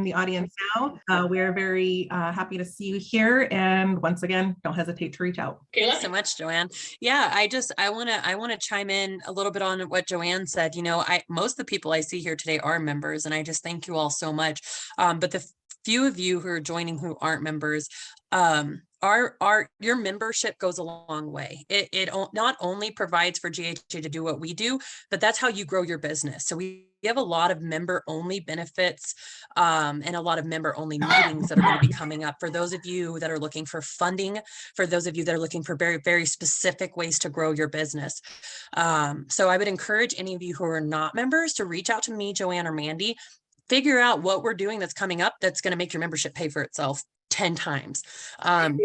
the audience now. We're very happy to see you here. And once again, don't hesitate to reach out. Thanks so much, Joanne. Yeah, I want to chime in a little bit on what Joanne said. You know, most of the people I see here today are members, and I just thank you all so much. But the few of you who are joining who aren't members, your membership goes a long way. It not only provides for GHA to do what we do, but that's how you grow your business. So we have a lot of member only benefits and a lot of member only meetings that are going to be coming up for those of you that are looking for funding, for those of you that are looking for very, very specific ways to grow your business. So I would encourage any of you who are not members to reach out to me, Joanne, or Mandy, figure out what we're doing that's coming up that's going to make your membership pay for itself 10 times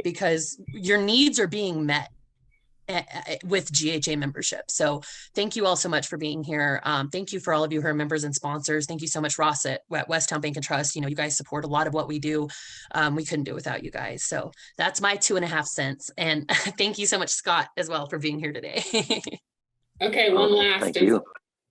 because your needs are being met with GHA membership. So thank you all so much for being here. Thank you for all of you who are members and sponsors. Thank you so much, Ross at Westtown Bank and Trust. You know, you guys support a lot of what we do. We couldn't do it without you guys. So that's my 2.5 cents. And thank you so much, Scott, as well, for being here today. Okay, one last. Thank you.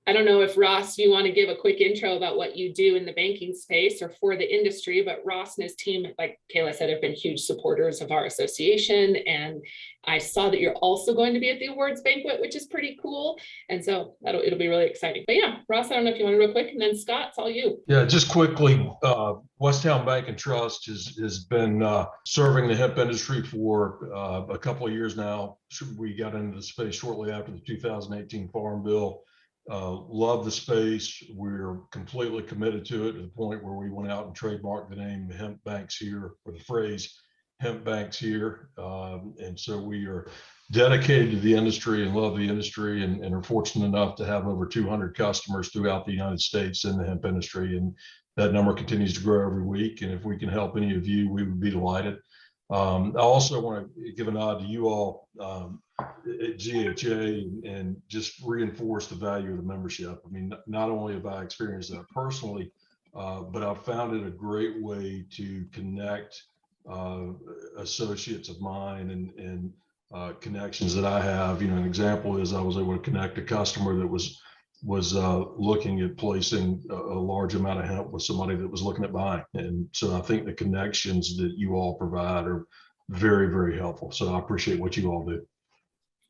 I don't know if Ross, you want to give a quick intro about what you do in the banking space or for the industry, but Ross and his team, like Kayla said, have been huge supporters of our association. And I saw that you're also going to be at the awards banquet, which is pretty cool. And so it'll be really exciting. But yeah, Ross, I don't know if you want to real quick, and then Scott, it's all you. Yeah, just quickly, Westtown Bank and Trust has been serving the hemp industry for a couple of years now. We got into the space shortly after the 2018 Farm Bill. Love the space. We're completely committed to it to the point where we went out and trademarked the name Hemp Banks Here, or the phrase Hemp Banks Here. And so we are dedicated to the industry and love the industry and are fortunate enough to have over 200 customers throughout the United States in the hemp industry. And that number continues to grow every week. And if we can help any of you, we would be delighted. I also want to give a nod to you all at GHA and just reinforce the value of the membership. I mean, not only have I experienced that personally, but I've found it a great way to connect associates of mine and connections that I have. You know, an example is I was able to connect a customer that was looking at placing a large amount of hemp with somebody that was looking at buying. And so I think the connections that you all provide are very, very helpful. So I appreciate what you all do.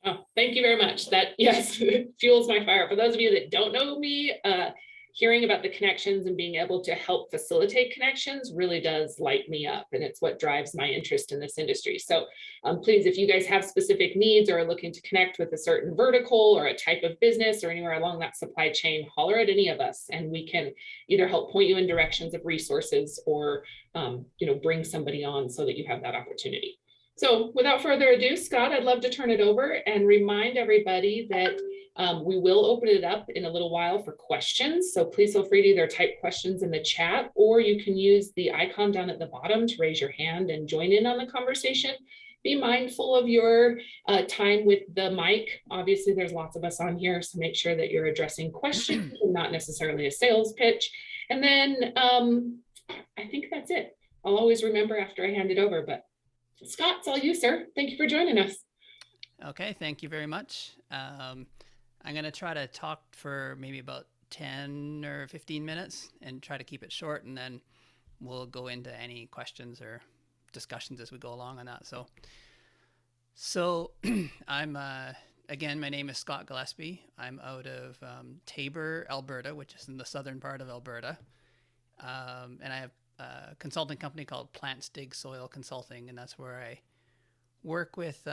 Oh, thank you very much. That, yes, fuels my fire. For those of you that don't know me, hearing about the connections and being able to help facilitate connections really does light me up. And it's what drives my interest in this industry. So please, if you guys have specific needs or are looking to connect with a certain vertical or a type of business or anywhere along that supply chain, holler at any of us and we can either help point you in directions of resources or bring somebody on so that you have that opportunity. So without further ado, Scott, I'd love to turn it over and remind everybody that we will open it up in a little while for questions. So please feel free to either type questions in the chat, or you can use the icon down at the bottom to raise your hand and join in on the conversation. Be mindful of your time with the mic. Obviously, there's lots of us on here, so make sure that you're addressing questions and not necessarily a sales pitch. And then I think that's it. I'll always remember after I hand it over, but Scott, it's all you, sir. Thank you for joining us. Okay, thank you very much. I'm going to try to talk for maybe about 10 or 15 minutes and try to keep it short, and then we'll go into any questions or discussions as we go along on that. So I'm, again, my name is Scott Gillespie. I'm out of Taber, Alberta, which is in the southern part of Alberta. And I have a consulting company called Plants Dig Soil Consulting, and that's where I work with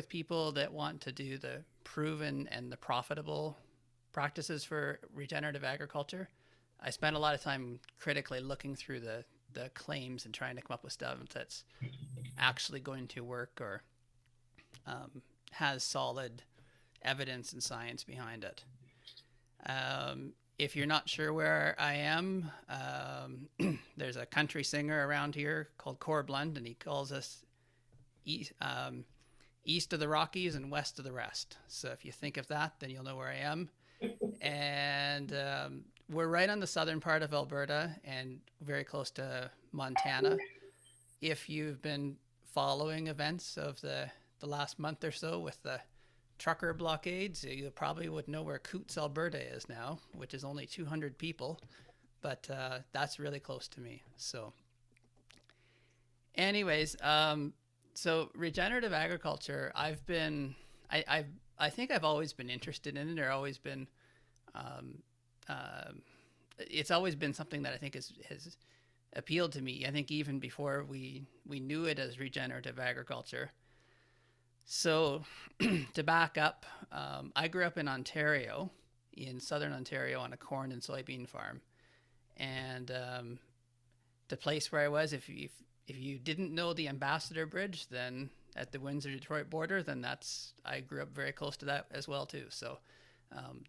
people that want to do the proven and the profitable practices for regenerative agriculture. I spend a lot of time critically looking through the claims and trying to come up with stuff that's actually going to work or has solid evidence and science behind it. If you're not sure where I am, there's a country singer around here called Corblund, and he calls us east of the Rockies and west of the rest. So if you think of that, then you'll know where I am. And we're right on the southern part of Alberta and very close to Montana. If you've been following events of the last month or so with the trucker blockades, you probably would know where Coutts, Alberta is now, which is only 200 people. but that's really close to me. So anyways, so regenerative agriculture, I think I've always been interested in it, or always been, it's always been something that I think has appealed to me. I think even before we knew it as regenerative agriculture. So to back up, I grew up in Ontario, in Southern Ontario, on a corn and soybean farm. And the place where I was, if you didn't know the Ambassador Bridge, then at the Windsor-Detroit border, then I grew up very close to that as well too. So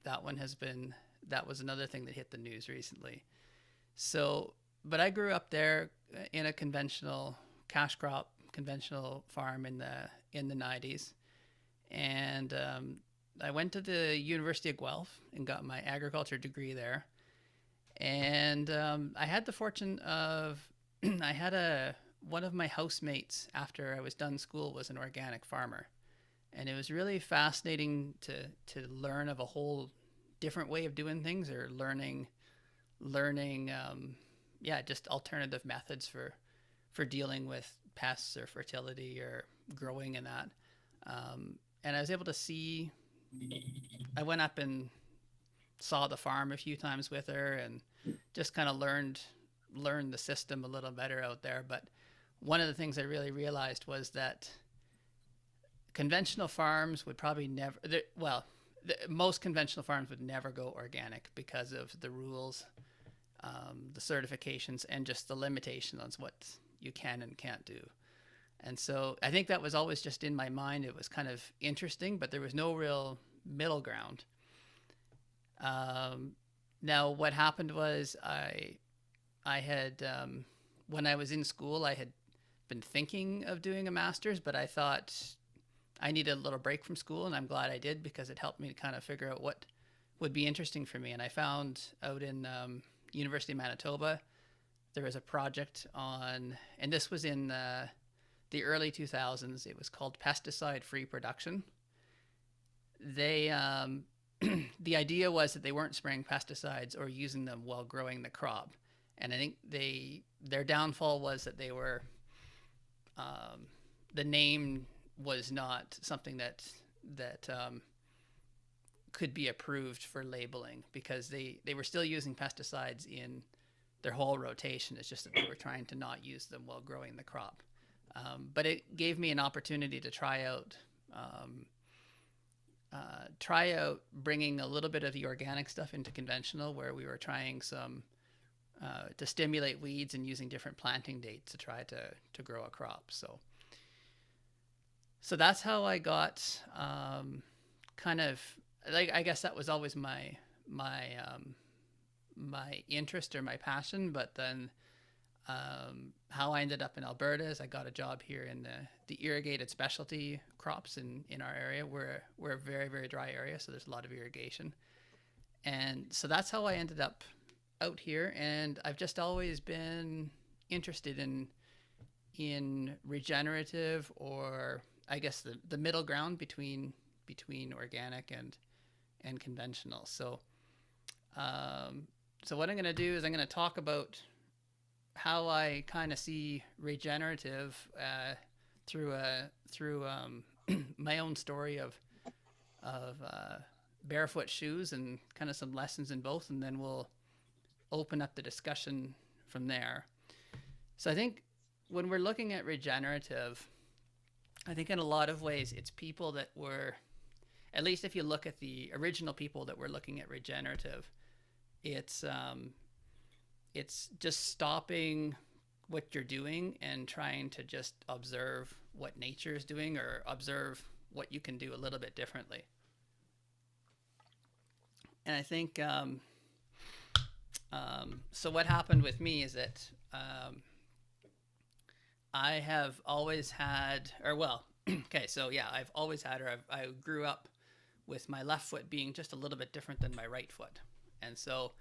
that was another thing that hit the news recently. So, but I grew up there in a conventional cash crop, conventional farm in the 90s. And I went to the University of Guelph and got my agriculture degree there. And I had the fortune of, I had one of my housemates after I was done school was an organic farmer. And it was really fascinating to learn of a whole different way of doing things, or learning, just alternative methods for dealing with pests or fertility or growing and that. And I was able to see, I went up and saw the farm a few times with her and just kind of learned the system a little better out there. But one of the things I really realized was that conventional farms would probably never, most conventional farms would never go organic because of the rules, the certifications, and just the limitations on what you can and can't do. And so I think that was always just in my mind. It was kind of interesting, but there was no real middle ground. Now what happened was I had, when I was in school, I had been thinking of doing a master's, but I thought I needed a little break from school, and I'm glad I did, because it helped me to kind of figure out what would be interesting for me. And I found out in University of Manitoba, there was a project on, and this was in the early 2000s, it was called pesticide-free production. They, the idea was that they weren't spraying pesticides or using them while growing the crop. And I think their downfall was that they were, the name was not something that could be approved for labeling, because they were still using pesticides in their whole rotation. It's just that they were trying to not use them while growing the crop. But it gave me an opportunity to try out bringing a little bit of the organic stuff into conventional, where we were trying some to stimulate weeds and using different planting dates to try to grow a crop. So that's how I got kind of, like, I guess that was always my interest or my passion. But then how I ended up in Alberta is I got a job here in the irrigated specialty crops in our area. We're a very, very dry area, so there's a lot of irrigation. And so that's how I ended up out here. And I've just always been interested in regenerative, or I guess the middle ground between organic and conventional. So so what I'm going to do is I'm going to talk about how I kind of see regenerative through my own story of barefoot shoes, and kind of some lessons in both, and then we'll open up the discussion from there. So I think when we're looking at regenerative, I think in a lot of ways it's people that were, at least if you look at the original people that were looking at regenerative, it's just stopping what you're doing and trying to just observe what nature is doing, or observe what you can do a little bit differently. And I think, so what happened with me is that I have always had, okay, so yeah, I've always had, or I grew up with my left foot being just a little bit different than my right foot. And so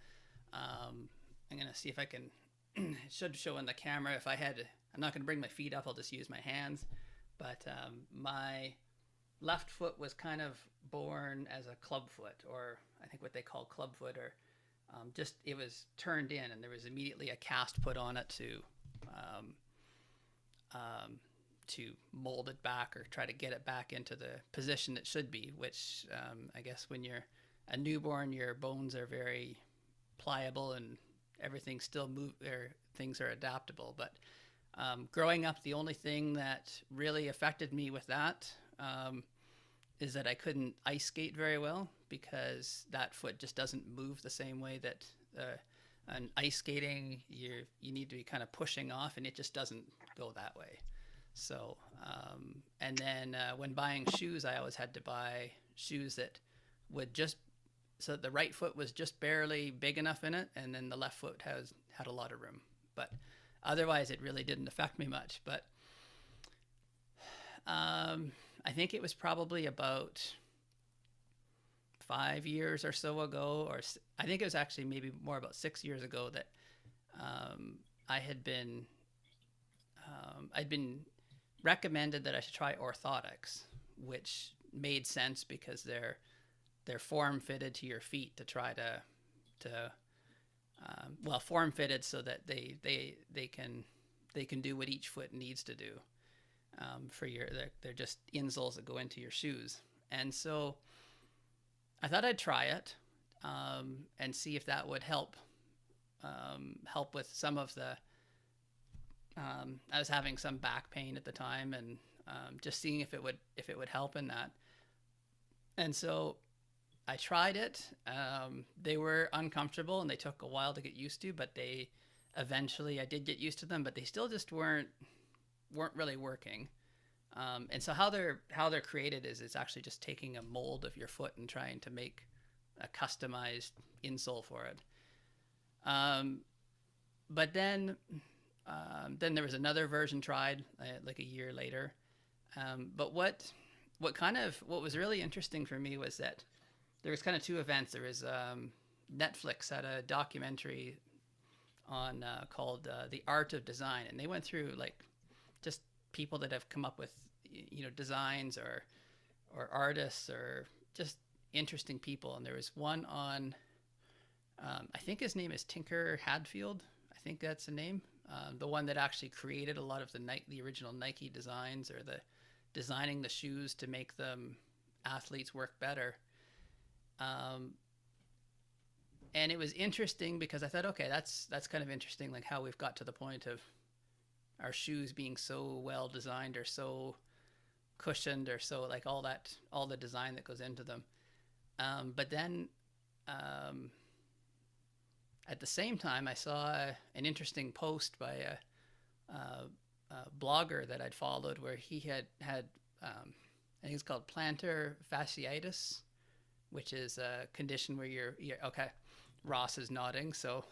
I'm going to see if I can, it should show in the camera. If I had, I'm not going to bring my feet up, I'll just use my hands. But my left foot was kind of born as a club foot, or I think what they call club foot, or just it was turned in, and there was immediately a cast put on it to mold it back or try to get it back into the position it should be, which I guess when you're a newborn, your bones are very pliable and everything still things are adaptable. But growing up, the only thing that really affected me with that is that I couldn't ice skate very well, because that foot just doesn't move the same way that an ice skating, you need to be kind of pushing off, and it just doesn't go that way. So, and then when buying shoes, I always had to buy shoes that would so that the right foot was just barely big enough in it, and then the left foot had a lot of room. But otherwise, it really didn't affect me much. But I think it was probably about 5 years or so ago, or I think it was actually maybe more about 6 years ago, that I'd been recommended that I should try orthotics, which made sense because they're form fitted to your feet to try to form fitted so that they can do what each foot needs to do. They're just insoles that go into your shoes. And so I thought I'd try it and see if that would help with some of the I was having some back pain at the time, and just seeing if it would help in that. And so I tried it. They were uncomfortable and they took a while to get used to, but eventually I did get used to them, but they still just weren't really working. And so how they're created is it's actually just taking a mold of your foot and trying to make a customized insole for it. But then there was another version tried like a year later. But what was really interesting for me was that there was kind of two events. There was Netflix had a documentary on called The Art of Design, and they went through like just people that have come up with designs or artists or just interesting people. And there was one on I think his name is Tinker Hatfield. I think that's the name. The one that actually created a lot of the original Nike designs, or the designing the shoes to make them athletes work better. And it was interesting because I thought, okay, that's kind of interesting, like how we've got to the point of our shoes being so well designed or so cushioned or so like all the design that goes into them. But then at the same time, I saw an interesting post by a blogger that I'd followed where he had I think it's called Plantar Fasciitis, which is a condition where you're okay. Ross is nodding. So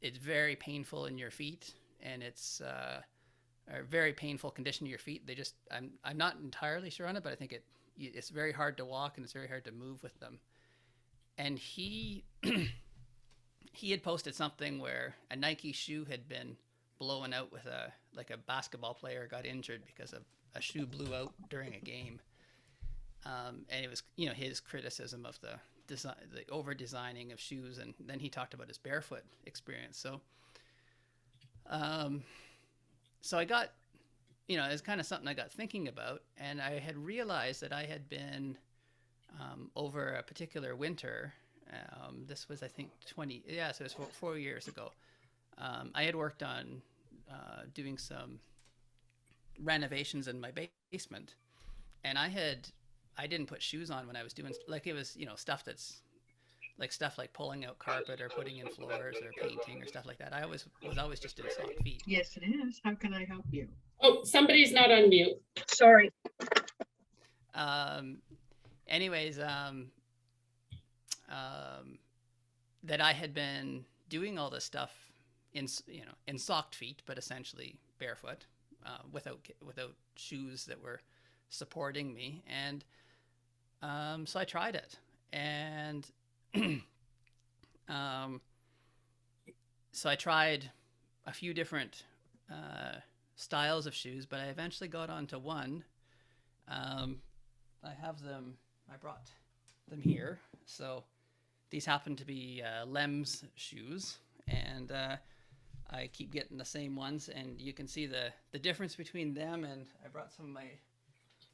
it's very painful in your feet, and it's a very painful condition in your feet. I'm not entirely sure on it, but I think it's very hard to walk and it's very hard to move with them. And he had posted something where a Nike shoe had been blown out with a basketball player got injured because a shoe blew out during a game. And it was, his criticism of the design, the over designing of shoes. And then he talked about his barefoot experience. So I got, it's kind of something I got thinking about, and I had realized that I had been, over a particular winter, this was, I think, so it was 4 years ago. I had worked on doing some renovations in my basement, and I didn't put shoes on when I was doing, like, it was, stuff that's stuff like pulling out carpet or putting in floors or painting or stuff like that. I was always just in sock feet. Yes, it is. How can I help you? Oh, somebody's not on mute. Sorry. Anyways, that I had been doing all this stuff in socked feet, but essentially barefoot, without shoes that were supporting me. And so I tried it, and so I tried a few different styles of shoes, but I eventually got onto one. I have them. I brought them here. So these happen to be Lem's shoes, and I keep getting the same ones, and you can see the difference between them. And I brought some of my,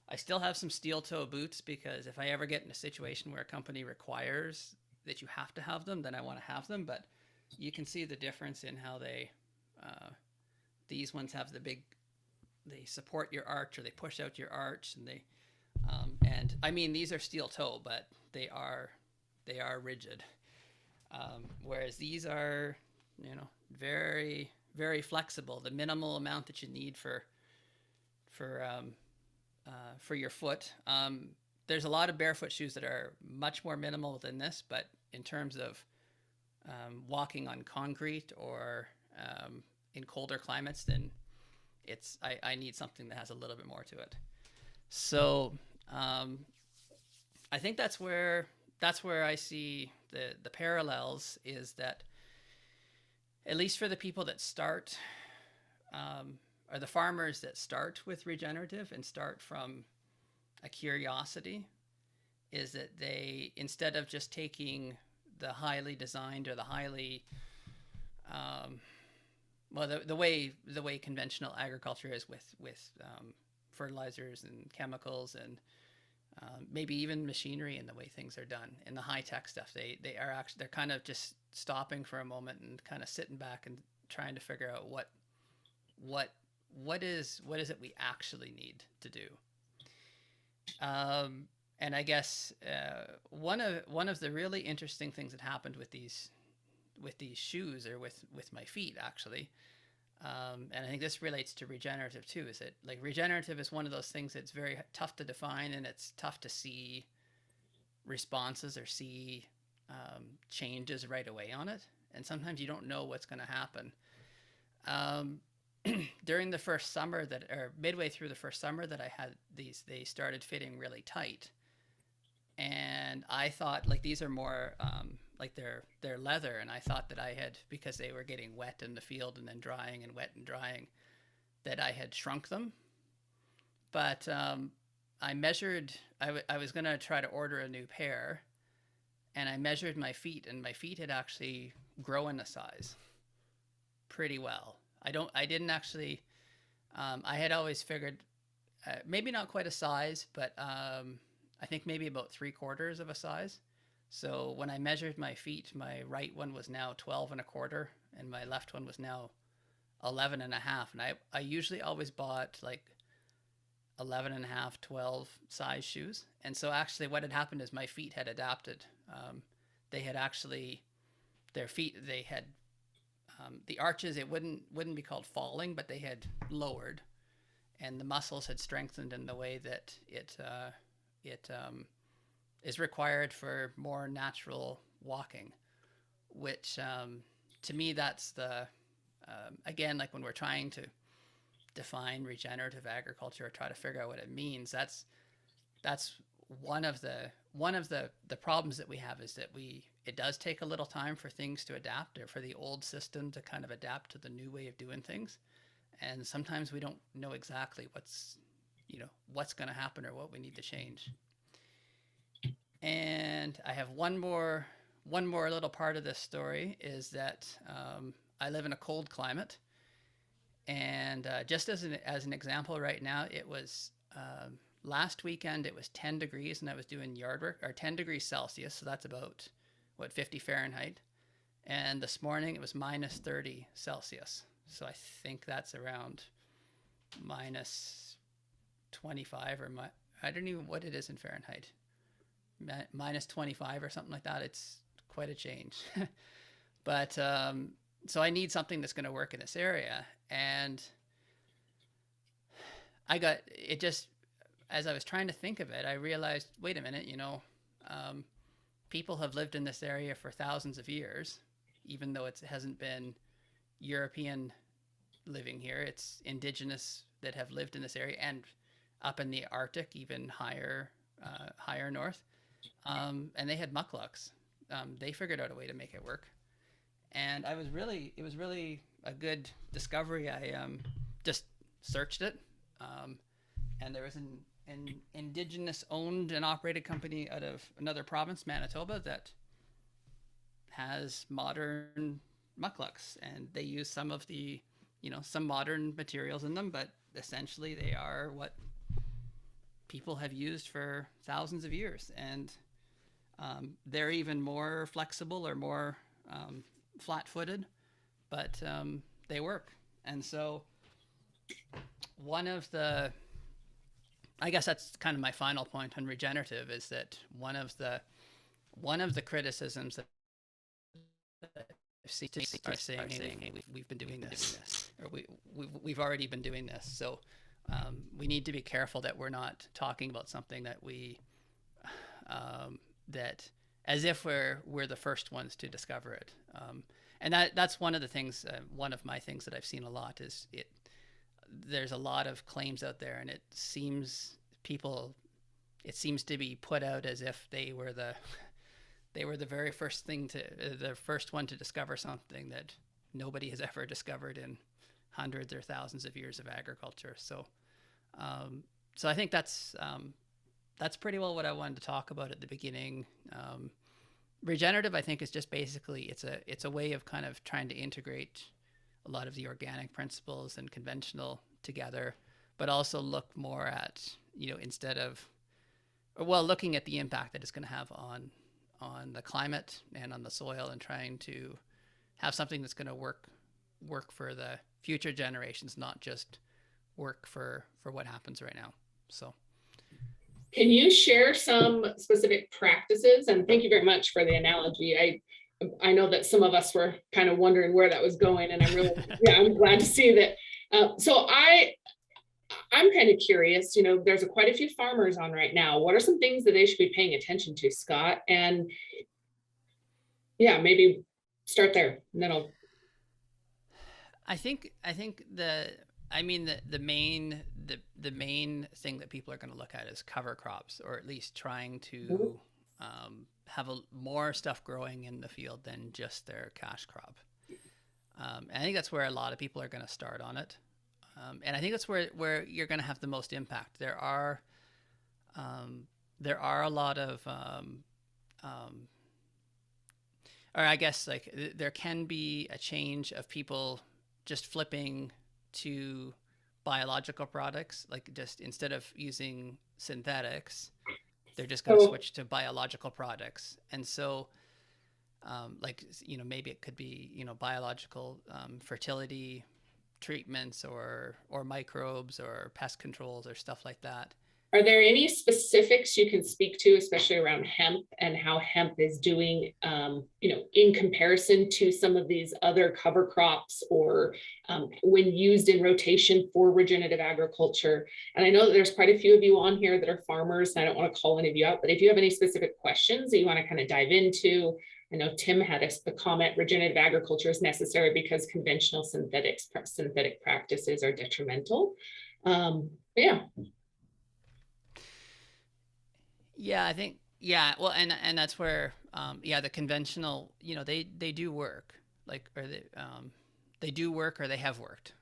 I still have some steel toe boots, because if I ever get in a situation where a company requires that you have to have them, then I want to have them. But you can see the difference in how they, these ones have the big, they support your arch, or they push out your arch, and they, and I mean, these are steel toe, but they are rigid. Whereas these are, very, very flexible. The minimal amount that you need for your foot. There's a lot of barefoot shoes that are much more minimal than this, but in terms of walking on concrete or in colder climates, then I need something that has a little bit more to it. So I think that's where I see the parallels, is that at least for the people that start, or the farmers that start with regenerative and start from a curiosity, is that they, instead of just taking the highly designed or the highly, the way conventional agriculture is with fertilizers and chemicals and maybe even machinery and the way things are done and the high tech stuff, they're kind of just stopping for a moment and kind of sitting back and trying to figure out what is it we actually need to do. And I guess one of the really interesting things that happened with these shoes, or with my feet actually, and I think this relates to regenerative too, is that like regenerative is one of those things that's very tough to define, and it's tough to see responses or see changes right away on it. And sometimes you don't know what's going to happen. During the first summer or midway through the first summer that I had these, they started fitting really tight. And I thought, like, these are more like they're leather, and I thought that I had, because they were getting wet in the field and then drying and wet and drying, that I had shrunk them. But I measured, I was going to try to order a new pair, and I measured my feet, and my feet had actually grown a size pretty well. I didn't actually, I had always figured, maybe not quite a size, but I think maybe about 3/4 of a size. So when I measured my feet, my right one was now 12 1/4, and my left one was now 11 1/2. And I usually always bought like 11 1/2, 12 size shoes. And so actually what had happened is my feet had adapted. They had actually, their feet, they had, the arches, it wouldn't be called falling, but they had lowered, and the muscles had strengthened in the way that it is required for more natural walking, which to me, that's the, again, like when we're trying to define regenerative agriculture or try to figure out what it means, that's one of the problems that we have, is that it does take a little time for things to adapt, or for the old system to kind of adapt to the new way of doing things. And sometimes we don't know exactly what's going to happen or what we need to change. And I have one more little part of this story, is that I live in a cold climate, and just as an example, right now, it was last weekend it was 10 degrees, and I was doing yard work, or 10 degrees Celsius, so that's about 50 Fahrenheit. And this morning it was minus 30 Celsius, so I think that's around minus 25, or I don't even know what it is in Fahrenheit. Minus 25 or something like that. It's quite a change. But so I need something that's going to work in this area. And I got it, just as I was trying to think of it, I realized, wait a minute, people have lived in this area for thousands of years, even though it hasn't been European living here. It's indigenous that have lived in this area, and up in the Arctic, even higher north. And they had mucklucks. They figured out a way to make it work. And it was really a good discovery. I just searched it. And there was an indigenous owned and operated company out of another province, Manitoba, that has modern mucklucks, and they use some of the, some modern materials in them, but essentially they are what people have used for thousands of years. And they're even more flexible or more flat-footed, but they work. And so I guess that's kind of my final point on regenerative, is that one of the criticisms that I've seen are saying, hey, we've been doing this, or we've already been doing this. So we need to be careful that we're not talking about something that that as if we're the first ones to discover it. And that's one of the things, one of my things that I've seen a lot is there's a lot of claims out there, and it seems to be put out as if they were the very first the first one to discover something that nobody has ever discovered in hundreds or thousands of years of agriculture. So I think that's pretty well what I wanted to talk about at the beginning. Regenerative, I think, is just basically it's a way of kind of trying to integrate a lot of the organic principles and conventional together, but also look more at, looking at the impact that it's going to have on the climate and on the soil, and trying to have something that's going to work for the future generations, not just work for what happens right now. So. Can you share some specific practices? And thank you very much for the analogy. I know that some of us were kind of wondering where that was going, and I'm glad to see that. So I'm kind of curious, there's quite a few farmers on right now. What are some things that they should be paying attention to, Scott? And maybe start there, and then I'll. I think the main thing that people are going to look at is cover crops, or at least trying to have more stuff growing in the field than just their cash crop. And I think that's where a lot of people are going to start on it. And I think that's where you're going to have the most impact. There are a lot of, or I guess there can be a change of people just flipping to biological products, like just instead of using synthetics, they're just going to switch to biological products. And so, maybe it could be, biological fertility treatments or microbes or pest controls or stuff like that. Are there any specifics you can speak to, especially around hemp and how hemp is doing, in comparison to some of these other cover crops, or when used in rotation for regenerative agriculture? And I know that there's quite a few of you on here that are farmers, and I don't want to call any of you out, but if you have any specific questions that you want to kind of dive into, I know Tim had a comment, regenerative agriculture is necessary because conventional synthetic practices are detrimental. Yeah, I think, well, and that's where, the conventional, they do work, they do work, or they have worked.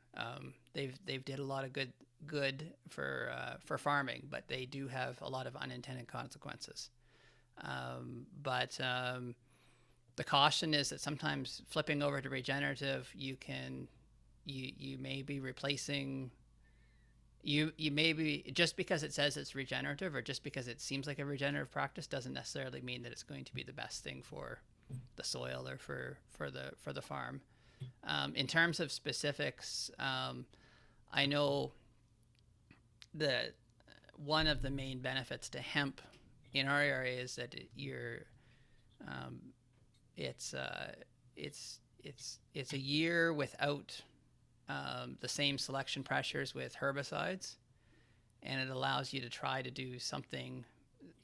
They've did a lot of good for farming, but they do have a lot of unintended consequences. But the caution is that sometimes flipping over to regenerative, you may be replacing. You may be, just because it says it's regenerative, or just because it seems like a regenerative practice, doesn't necessarily mean that it's going to be the best thing for the soil or for the farm. In terms of specifics, I know that one of the main benefits to hemp in our area is that it's a year without the same selection pressures with herbicides, and it allows you to try to do something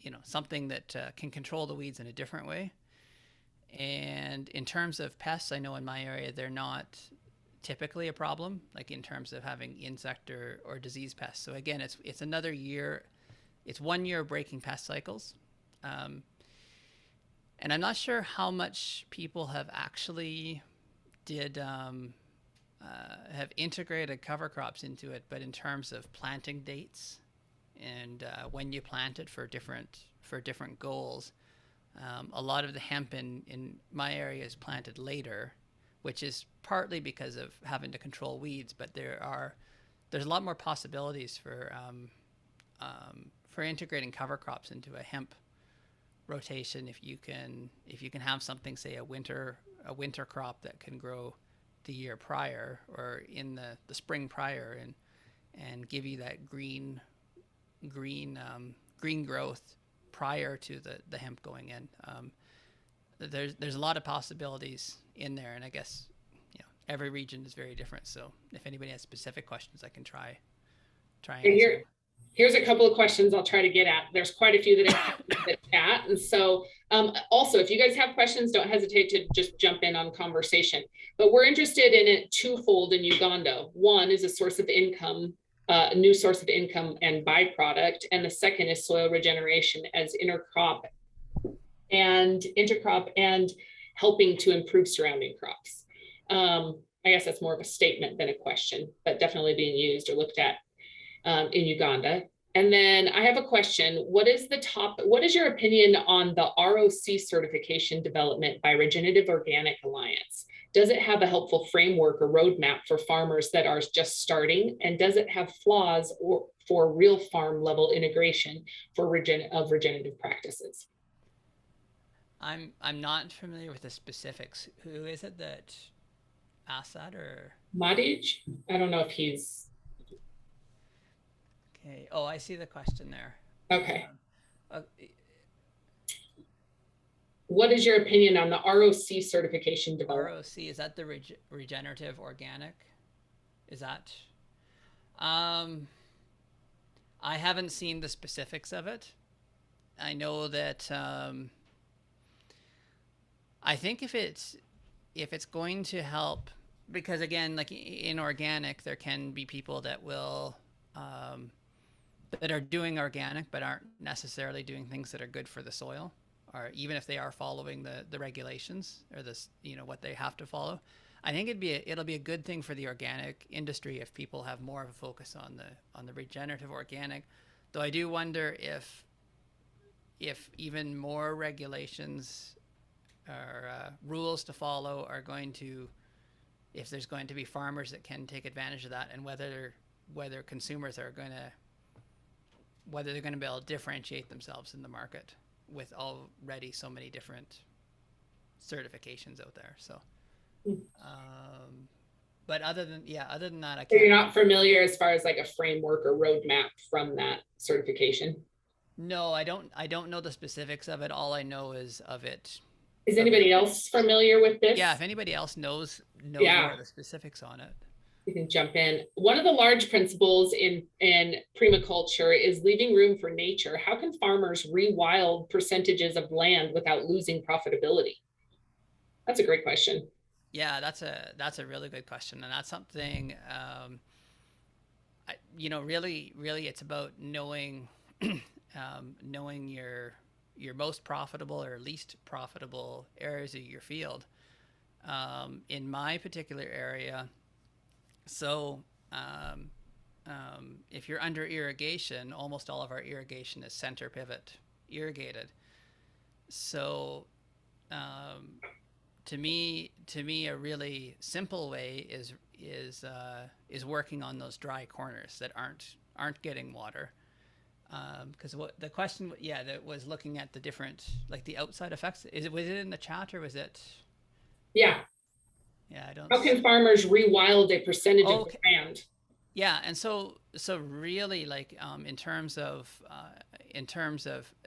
that can control the weeds in a different way. And in terms of pests, I know in my area they're not typically a problem, like in terms of having insect or disease pests. So again, it's another year, it's 1 year of breaking pest cycles. And I'm not sure how much people have actually have integrated cover crops into it, but in terms of planting dates and when you plant it for different goals. A lot of the hemp in my area is planted later, which is partly because of having to control weeds, but there's a lot more possibilities for integrating cover crops into a hemp rotation if you can have something, say a winter crop that can grow the year prior or in the spring prior and give you that green growth prior to the hemp going in. There's a lot of possibilities in there, and I guess every region is very different. So if anybody has specific questions, I can try and answer. Here's a couple of questions I'll try to get at. There's quite a few that have come in the chat. And so also, if you guys have questions, don't hesitate to just jump in on conversation. But we're interested in it twofold in Uganda. One is a source of income, a new source of income and byproduct. And the second is soil regeneration as intercrop and helping to improve surrounding crops. I guess that's more of a statement than a question, but definitely being used or looked at in Uganda. And then I have a question. What is your opinion on the ROC certification development by Regenerative Organic Alliance? Does it have a helpful framework or roadmap for farmers that are just starting? And does it have flaws for real farm level integration of regenerative practices? I'm not familiar with the specifics. Who is it that asked that, or? Madij? I don't know if he's. Okay. Oh, I see the question there. Okay. What is your opinion on the ROC certification development? ROC, is that the regenerative organic? Is that? I haven't seen the specifics of it. I know that I think if it's going to help, because again, like in organic, there can be people that will that are doing organic but aren't necessarily doing things that are good for the soil, or even if they are following the regulations or what they have to follow. I think it'll be a good thing for the organic industry if people have more of a focus on the regenerative organic. Though I do wonder if even more regulations or rules to follow are going to, if there's going to be farmers that can take advantage of that, and whether consumers are going to, whether they're going to be able to differentiate themselves in the market with already so many different certifications out there. So, but other than that, I can't. So you're not familiar as far as like a framework or roadmap from that certification? No, I don't know the specifics of it. All I know is of it. Is anybody else familiar with this? Yeah, if anybody else knows more of the specifics on it, you can jump in. One of the large principles in permaculture is leaving room for nature. How can farmers rewild percentages of land without losing profitability? That's a great question. Yeah, that's a really good question, and that's something really it's about knowing knowing your most profitable or least profitable areas of your field. In my particular area, so if you're under irrigation, almost all of our irrigation is center pivot irrigated. So to me, a really simple way is working on those dry corners that aren't getting water. Because what the question, that was looking at the different, like the outside effects. Was it in the chat, or was it? Yeah. Yeah, I don't. How can farmers rewild a percentage of the land? Yeah, and so really, like in terms of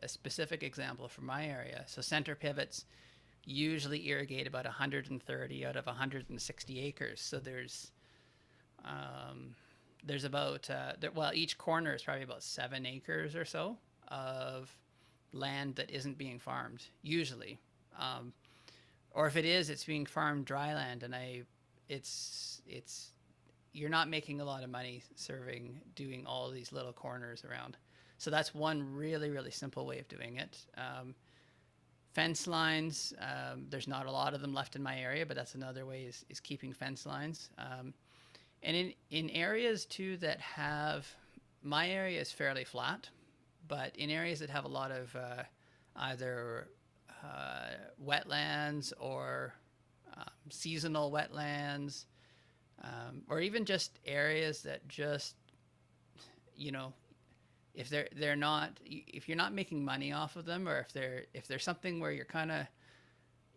a specific example from my area, so center pivots usually irrigate about 130 out of 160 acres. So there's about each corner is probably about 7 acres or so of land that isn't being farmed usually, or if it is, it's being farmed dry land, and you're not making a lot of money doing all these little corners around. So that's one really, really simple way of doing it. Fence lines, there's not a lot of them left in my area, but that's another way is keeping fence lines. And in areas too that have my area is fairly flat, but in areas that have a lot of either wetlands or seasonal wetlands, or even just areas that just, if they're not, if you're not making money off of them, or if there's something where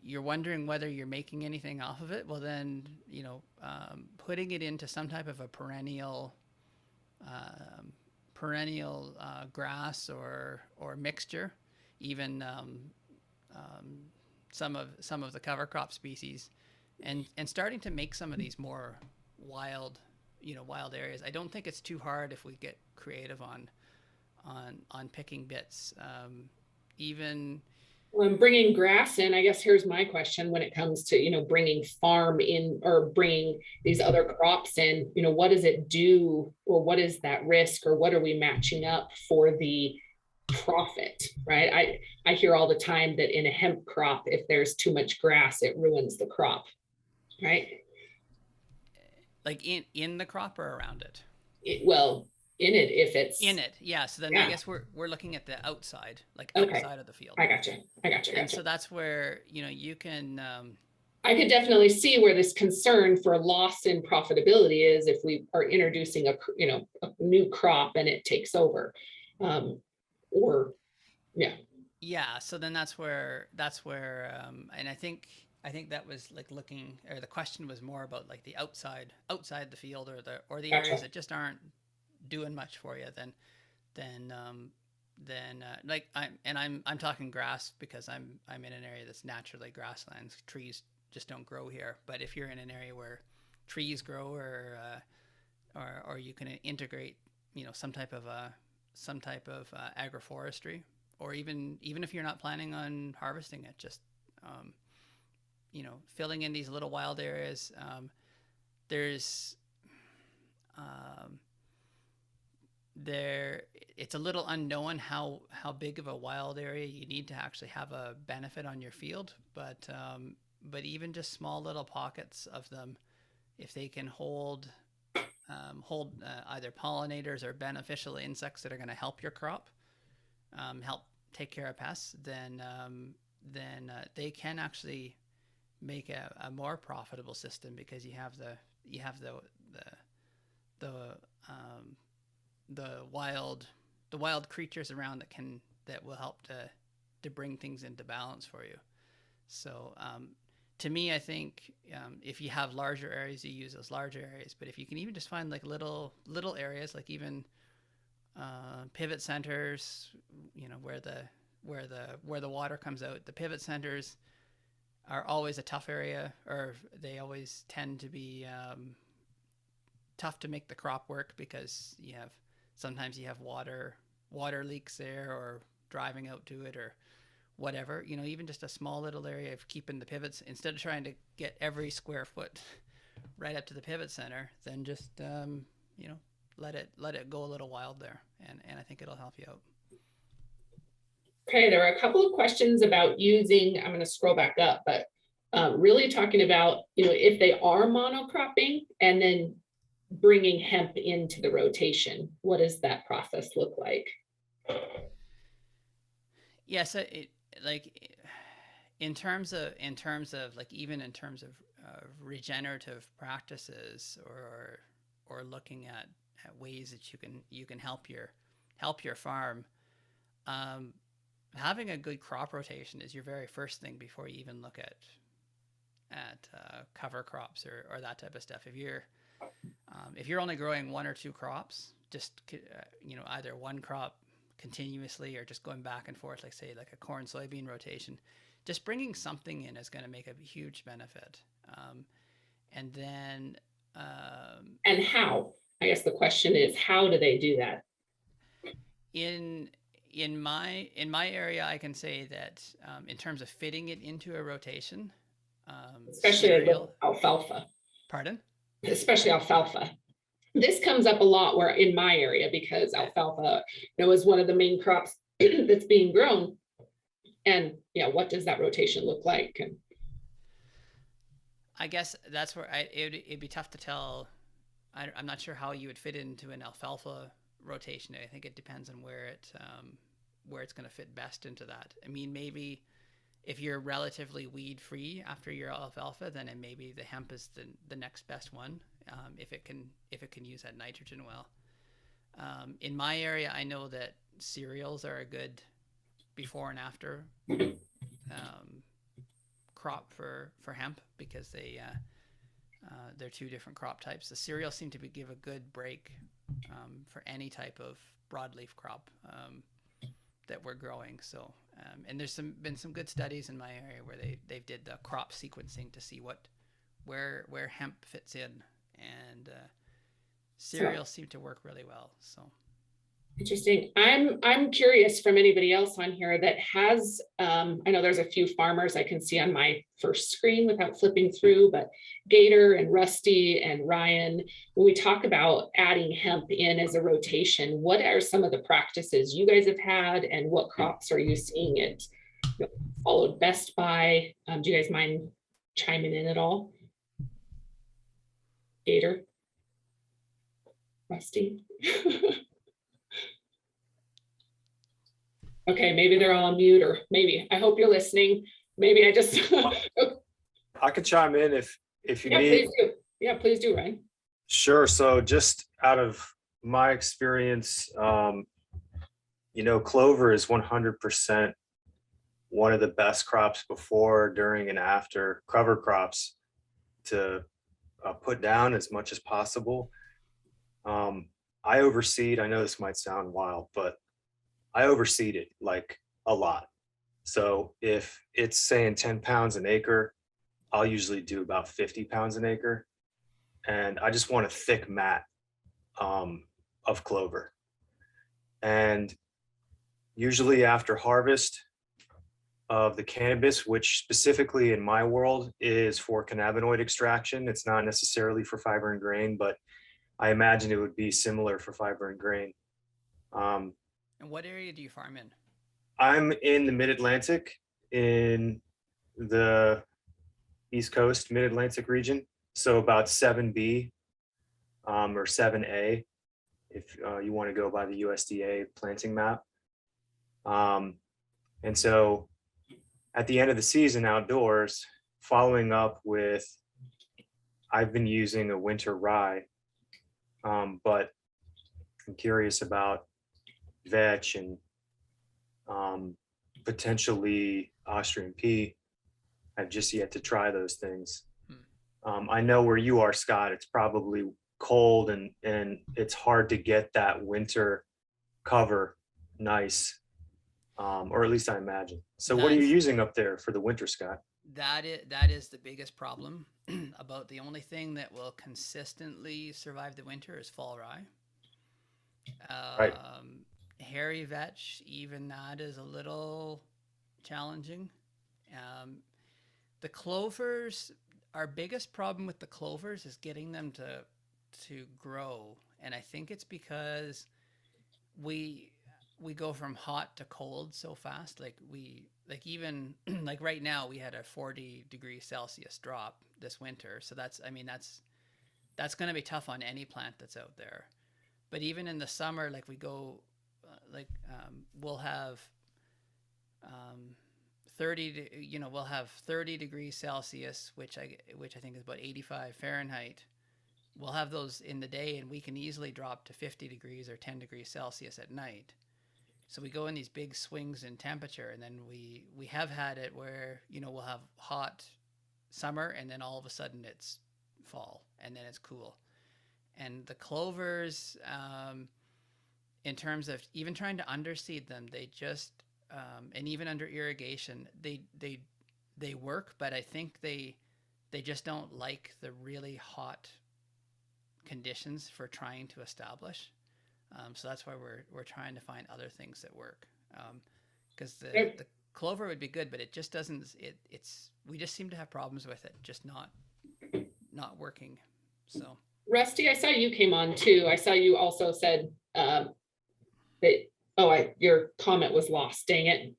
you're wondering whether you're making anything off of it, well then, putting it into some type of a perennial grass or mixture, even some of the cover crop species, and starting to make some of these more wild areas. I don't think it's too hard if we get creative on picking bits. Even when bringing grass in, I guess here's my question when it comes to, bringing farm in or bringing these other crops in, what does it do, or what is that risk, or what are we matching up for the profit, right? I hear all the time that in a hemp crop, if there's too much grass, it ruins the crop, right? Like in the crop or around it? Well, in it, if it's in it, yeah. So then I guess we're looking at the outside, like okay. outside of the field. I gotcha. And so that's where you can. I could definitely see where this concern for loss in profitability is if we are introducing a new crop and it takes over, or yeah. Yeah. So then that's where, and I think that was like looking, or the question was more about like the outside the field, or the Gotcha. areas that just aren't doing much for you, then like I'm talking grass because I'm in an area that's naturally grasslands. Trees just don't grow here. But if you're in an area where trees grow, or you can integrate some type of agroforestry, or even if you're not planning on harvesting it, just filling in these little wild areas. It's a little unknown how big of a wild area you need to actually have a benefit on your field, but even just small little pockets of them, if they can hold either pollinators or beneficial insects that are going to help your crop, help take care of pests, then they can actually make a more profitable system, because you have the wild creatures around that will help to bring things into balance for you. So to me, I think if you have larger areas, you use those larger areas. But if you can even just find like little areas, like even pivot centers, where the water comes out, the pivot centers are always a tough area, or they always tend to be tough to make the crop work, because sometimes you have water leaks there, or driving out to it, or whatever. Even just a small little area of keeping the pivots, instead of trying to get every square foot right up to the pivot center, then just let it go a little wild there, and I think it'll help you out. Okay, there are a couple of questions about using, I'm going to scroll back up, but really talking about, if they are monocropping and then bringing hemp into the rotation, what does that process look like? Yeah, so in terms of regenerative practices, or looking at ways that you can help your farm, having a good crop rotation is your very first thing before you even look at cover crops or that type of stuff. If you're only growing one or two crops, just either one crop continuously, or just going back and forth, like say like a corn soybean rotation, just bringing something in is going to make a huge benefit. And then and how, I guess the question is, how do they do that? In my area, I can say that in terms of fitting it into a rotation, especially alfalfa. Pardon? Especially alfalfa. This comes up a lot where in my area, because alfalfa is one of the main crops that's being grown. And what does that rotation look like? And I guess that's where it'd be tough to tell. I'm not sure how you would fit into an alfalfa rotation. I think it depends on where it's going to fit best into that. I mean, maybe if you're relatively weed free after your alfalfa, then maybe the hemp is the next best one, if it can use that nitrogen well. In my area, I know that cereals are a good before and after crop for hemp, because they're two different crop types. The cereals seem to give a good break for any type of broadleaf crop that we're growing. So, and there's been some good studies in my area where they did the crop sequencing to see where hemp fits in, and cereals seem to work really well. So. Interesting. I'm curious from anybody else on here that has, I know there's a few farmers I can see on my first screen without flipping through, but Gator and Rusty and Ryan, when we talk about adding hemp in as a rotation, what are some of the practices you guys have had, and what crops are you seeing it followed best by? Do you guys mind chiming in at all? Gator? Rusty? Okay, maybe they're all on mute, or maybe, I hope you're listening. Maybe I just. I could chime in if you Yeah, need. please do. Yeah, please do, Ryan. Sure. So just out of my experience, clover is 100% one of the best crops before, during, and after cover crops to put down as much as possible. I overseed. I know this might sound wild, but I overseed it like a lot. So if it's saying 10 pounds an acre, I'll usually do about 50 pounds an acre. And I just want a thick mat of clover. And usually after harvest of the cannabis, which specifically in my world is for cannabinoid extraction, it's not necessarily for fiber and grain, but I imagine it would be similar for fiber and grain. And what area do you farm in? I'm in the Mid-Atlantic, in the East Coast, Mid-Atlantic region. So about 7B or 7A, if you want to go by the USDA planting map. And so at the end of the season outdoors, following up with, I've been using a winter rye, but I'm curious about vetch and potentially Austrian pea. I've just yet to try those things. I know where you are, Scott, it's probably cold and it's hard to get that winter cover nice, or at least I imagine. So what are you using up there for the winter, Scott? That is the biggest problem. About the only thing that will consistently survive the winter is fall rye. Right. Hairy vetch, even that is a little challenging. The clovers, our biggest problem with the clovers is getting them to grow, and I think it's because we go from hot to cold so fast. Even like right now we had a 40 degrees Celsius drop this winter, so that's going to be tough on any plant that's out there. But even in the summer, like we go. We'll have 30 degrees Celsius, which I think is about 85 Fahrenheit. We'll have those in the day, and we can easily drop to 50 degrees or 10 degrees Celsius at night. So we go in these big swings in temperature, and then we have had it where, we'll have hot summer, and then all of a sudden it's fall, and then it's cool. And the clovers, in terms of even trying to underseed them, they just, and even under irrigation, they work, but I think they just don't like the really hot conditions for trying to establish. So that's why we're trying to find other things that work. Because the clover would be good, but it just doesn't. We just seem to have problems with it, just not working. So Rusty, I saw you came on too. I saw you also said your comment was lost. Dang it.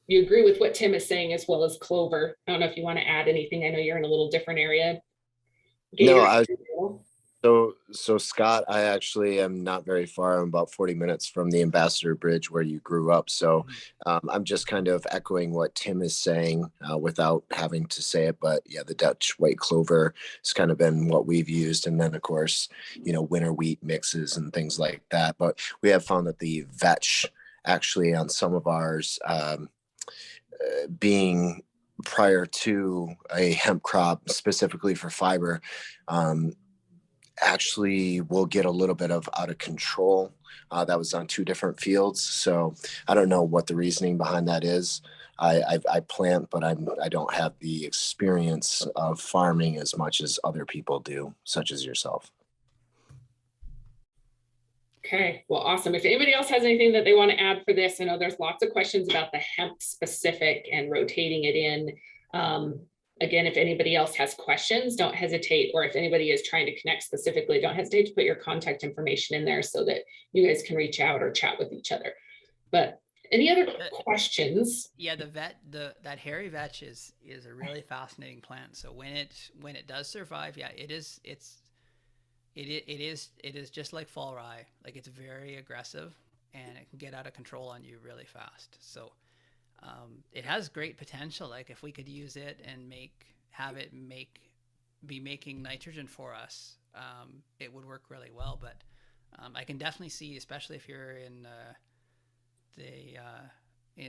You agree with what Tim is saying as well as clover. I don't know if you want to add anything. I know you're in a little different area. No, So Scott, I actually am not very far. I'm about 40 minutes from the Ambassador Bridge where you grew up. So I'm just kind of echoing what Tim is saying without having to say it. But yeah, the Dutch white clover has kind of been what we've used. And then, of course, winter wheat mixes and things like that. But we have found that the vetch actually on some of ours being prior to a hemp crop specifically for fiber, actually will get a little bit of out of control. That was on 2 different fields. So I don't know what the reasoning behind that is. I plant, but I don't have the experience of farming as much as other people do, such as yourself. Okay, well, awesome. If anybody else has anything that they want to add for this, I know there's lots of questions about the hemp specific and rotating it in. Again, if anybody else has questions, don't hesitate, or if anybody is trying to connect specifically, don't hesitate to put your contact information in there so that you guys can reach out or chat with each other. But any other questions? Yeah, that hairy vetch is a really fascinating plant. So when it does survive, yeah, it is just like fall rye. Like, it's very aggressive and it can get out of control on you really fast. So it has great potential. Like, if we could use it and be making nitrogen for us, it would work really well. But I can definitely see, especially if you're in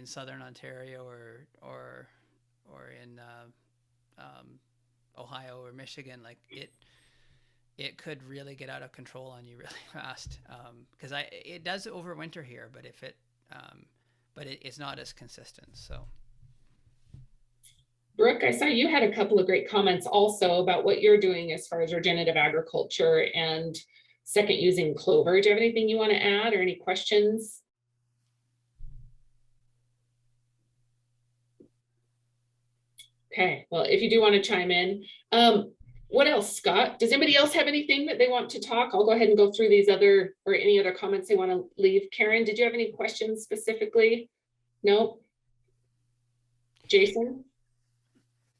Southern Ontario or in Ohio or Michigan, like it could really get out of control on you really fast. Because it does overwinter here, but it's not as consistent. So, Brooke, I saw you had a couple of great comments also about what you're doing as far as regenerative agriculture and second using clover. Do you have anything you want to add or any questions? Okay, well, if you do want to chime in, what else, Scott? Does anybody else have anything that they want to talk? I'll go ahead and go through these other or any other comments they want to leave. Karen, did you have any questions specifically? No. Jason?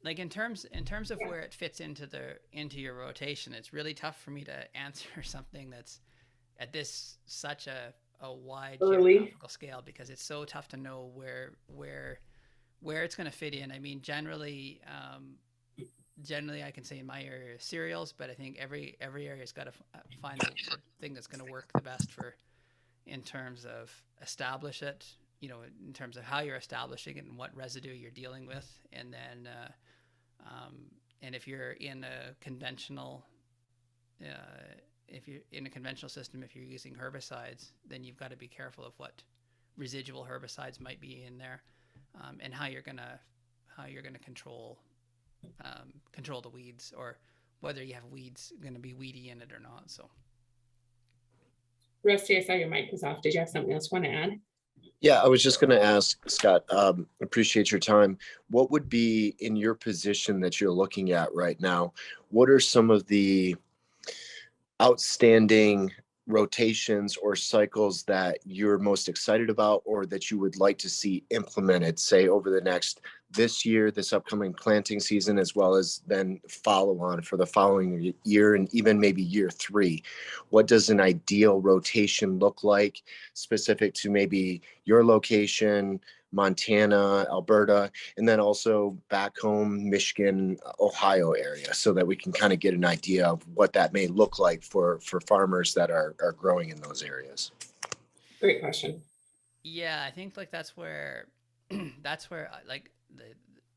like in terms of where it fits into your rotation, it's really tough for me to answer something that's at this such a wide geographical scale, because it's so tough to know where it's going to fit in. I mean, generally I can say in my area cereals, but I think every area's got to find the thing that's going to work the best in terms of establish it, in terms of how you're establishing it and what residue you're dealing with. And then, and if you're in a conventional, system, if you're using herbicides, then you've got to be careful of what residual herbicides might be in there, and how you're gonna control the weeds, or whether you have weeds going to be weedy in it or not. So, Rusty, I saw your mic was off. Did you have something else you want to add? Yeah, I was just going to ask, Scott, appreciate your time. What would be, in your position that you're looking at right now, what are some of the outstanding rotations or cycles that you're most excited about, or that you would like to see implemented, say over this year, this upcoming planting season, as well as then follow on for the following year and even maybe year 3? What does an ideal rotation look like specific to maybe your location, Montana, Alberta, and then also back home, Michigan, Ohio area, so that we can kind of get an idea of what that may look like for farmers that are growing in those areas? Great question. Yeah, I think like that's where like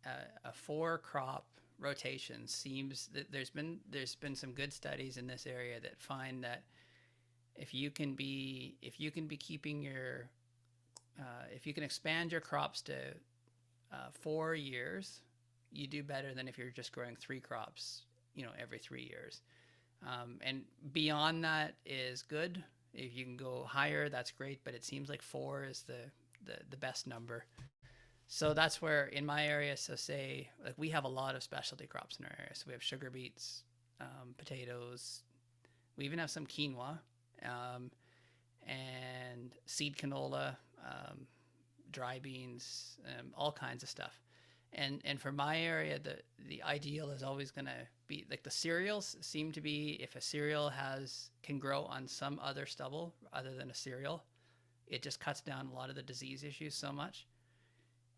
a 4-crop rotation seems that there's been some good studies in this area that find that if you can keeping your if you can expand your crops to 4 years, you do better than if you're just growing 3 crops, every 3 years. And beyond that is good. If you can go higher, that's great. But it seems like 4 is the best number. So that's where in my area, so say like we have a lot of specialty crops in our area. So we have sugar beets, potatoes. We even have some quinoa, and seed canola, dry beans, all kinds of stuff. And for my area, the ideal is always going to be like the cereals seem to be, if a cereal can grow on some other stubble other than a cereal, it just cuts down a lot of the disease issues so much.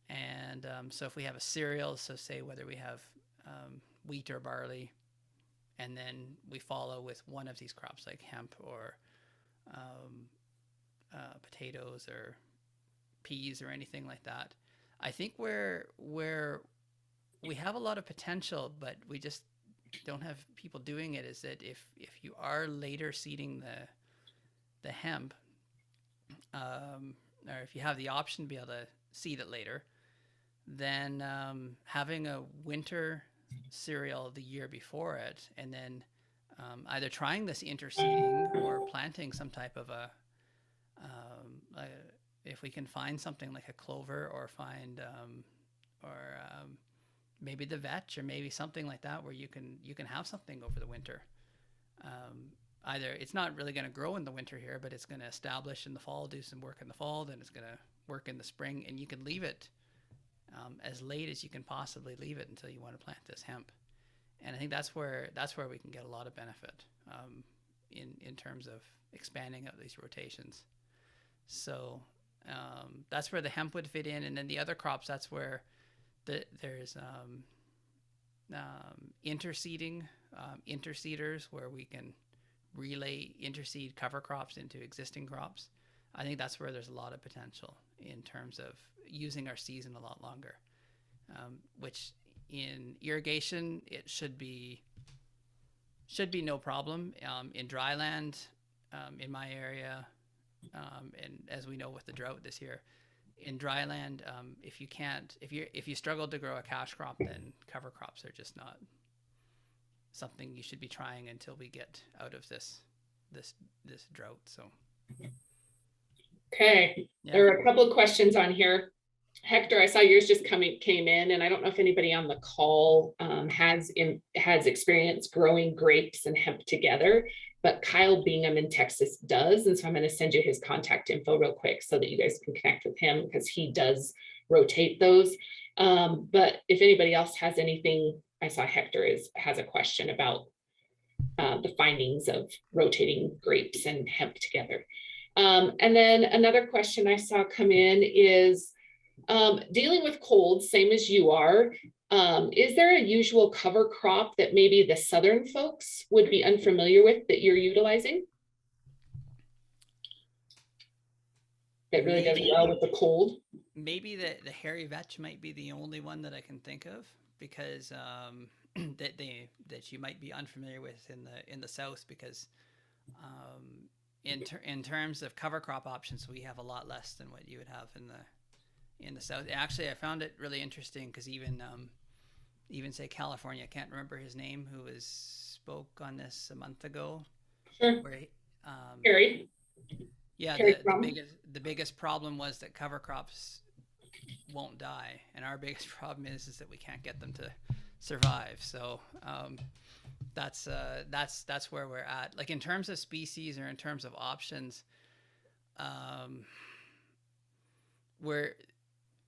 And so if we have a cereal, so say whether we have wheat or barley, and then we follow with one of these crops like hemp or potatoes or peas or anything like that. I think where we have a lot of potential, but we just don't have people doing it, is that if you are later seeding the hemp, or if you have the option to be able to seed it later, then having a winter cereal the year before it, and then either trying this interseeding or planting some type of if we can find something like a clover, or find maybe the vetch, or maybe something like that, where you can have something over the winter. Either it's not really going to grow in the winter here, but it's going to establish in the fall, do some work in the fall, then it's going to work in the spring, and you can leave it as late as you can possibly leave it until you want to plant this hemp. And I think that's where we can get a lot of benefit in terms of expanding out these rotations. So that's where the hemp would fit in, and then the other crops, that's where there's interseeding, interseeders, where we can relay interseed cover crops into existing crops. I think that's where there's a lot of potential in terms of using our season a lot longer, which in irrigation, it should be no problem. In dryland, in my area, and as we know with the drought this year, in dryland, if you struggle to grow a cash crop, then cover crops are just not something you should be trying until we get out of this drought. So. Okay, Yeah. there are a couple of questions on here. Hector, I saw yours just came in, and I don't know if anybody on the call has experience growing grapes and hemp together, but Kyle Bingham in Texas does, and so I'm going to send you his contact info real quick so that you guys can connect with him, because he does rotate those. But if anybody else has anything, I saw Hector has a question about the findings of rotating grapes and hemp together. And then another question I saw come in is, dealing with cold, same as you are, is there a usual cover crop that maybe the southern folks would be unfamiliar with that you're utilizing that really does well with the cold? Maybe the hairy vetch might be the only one that I can think of, because that you might be unfamiliar with in the south, because in terms of cover crop options, we have a lot less than what you would have in the south. Actually, I found it really interesting, because even say California, I can't remember his name, who spoke on this a month ago. Sure. Where Harry. Yeah, the biggest problem was that cover crops won't die, and our biggest problem is that we can't get them to survive. So that's where we're at. Like in terms of species or in terms of options, we're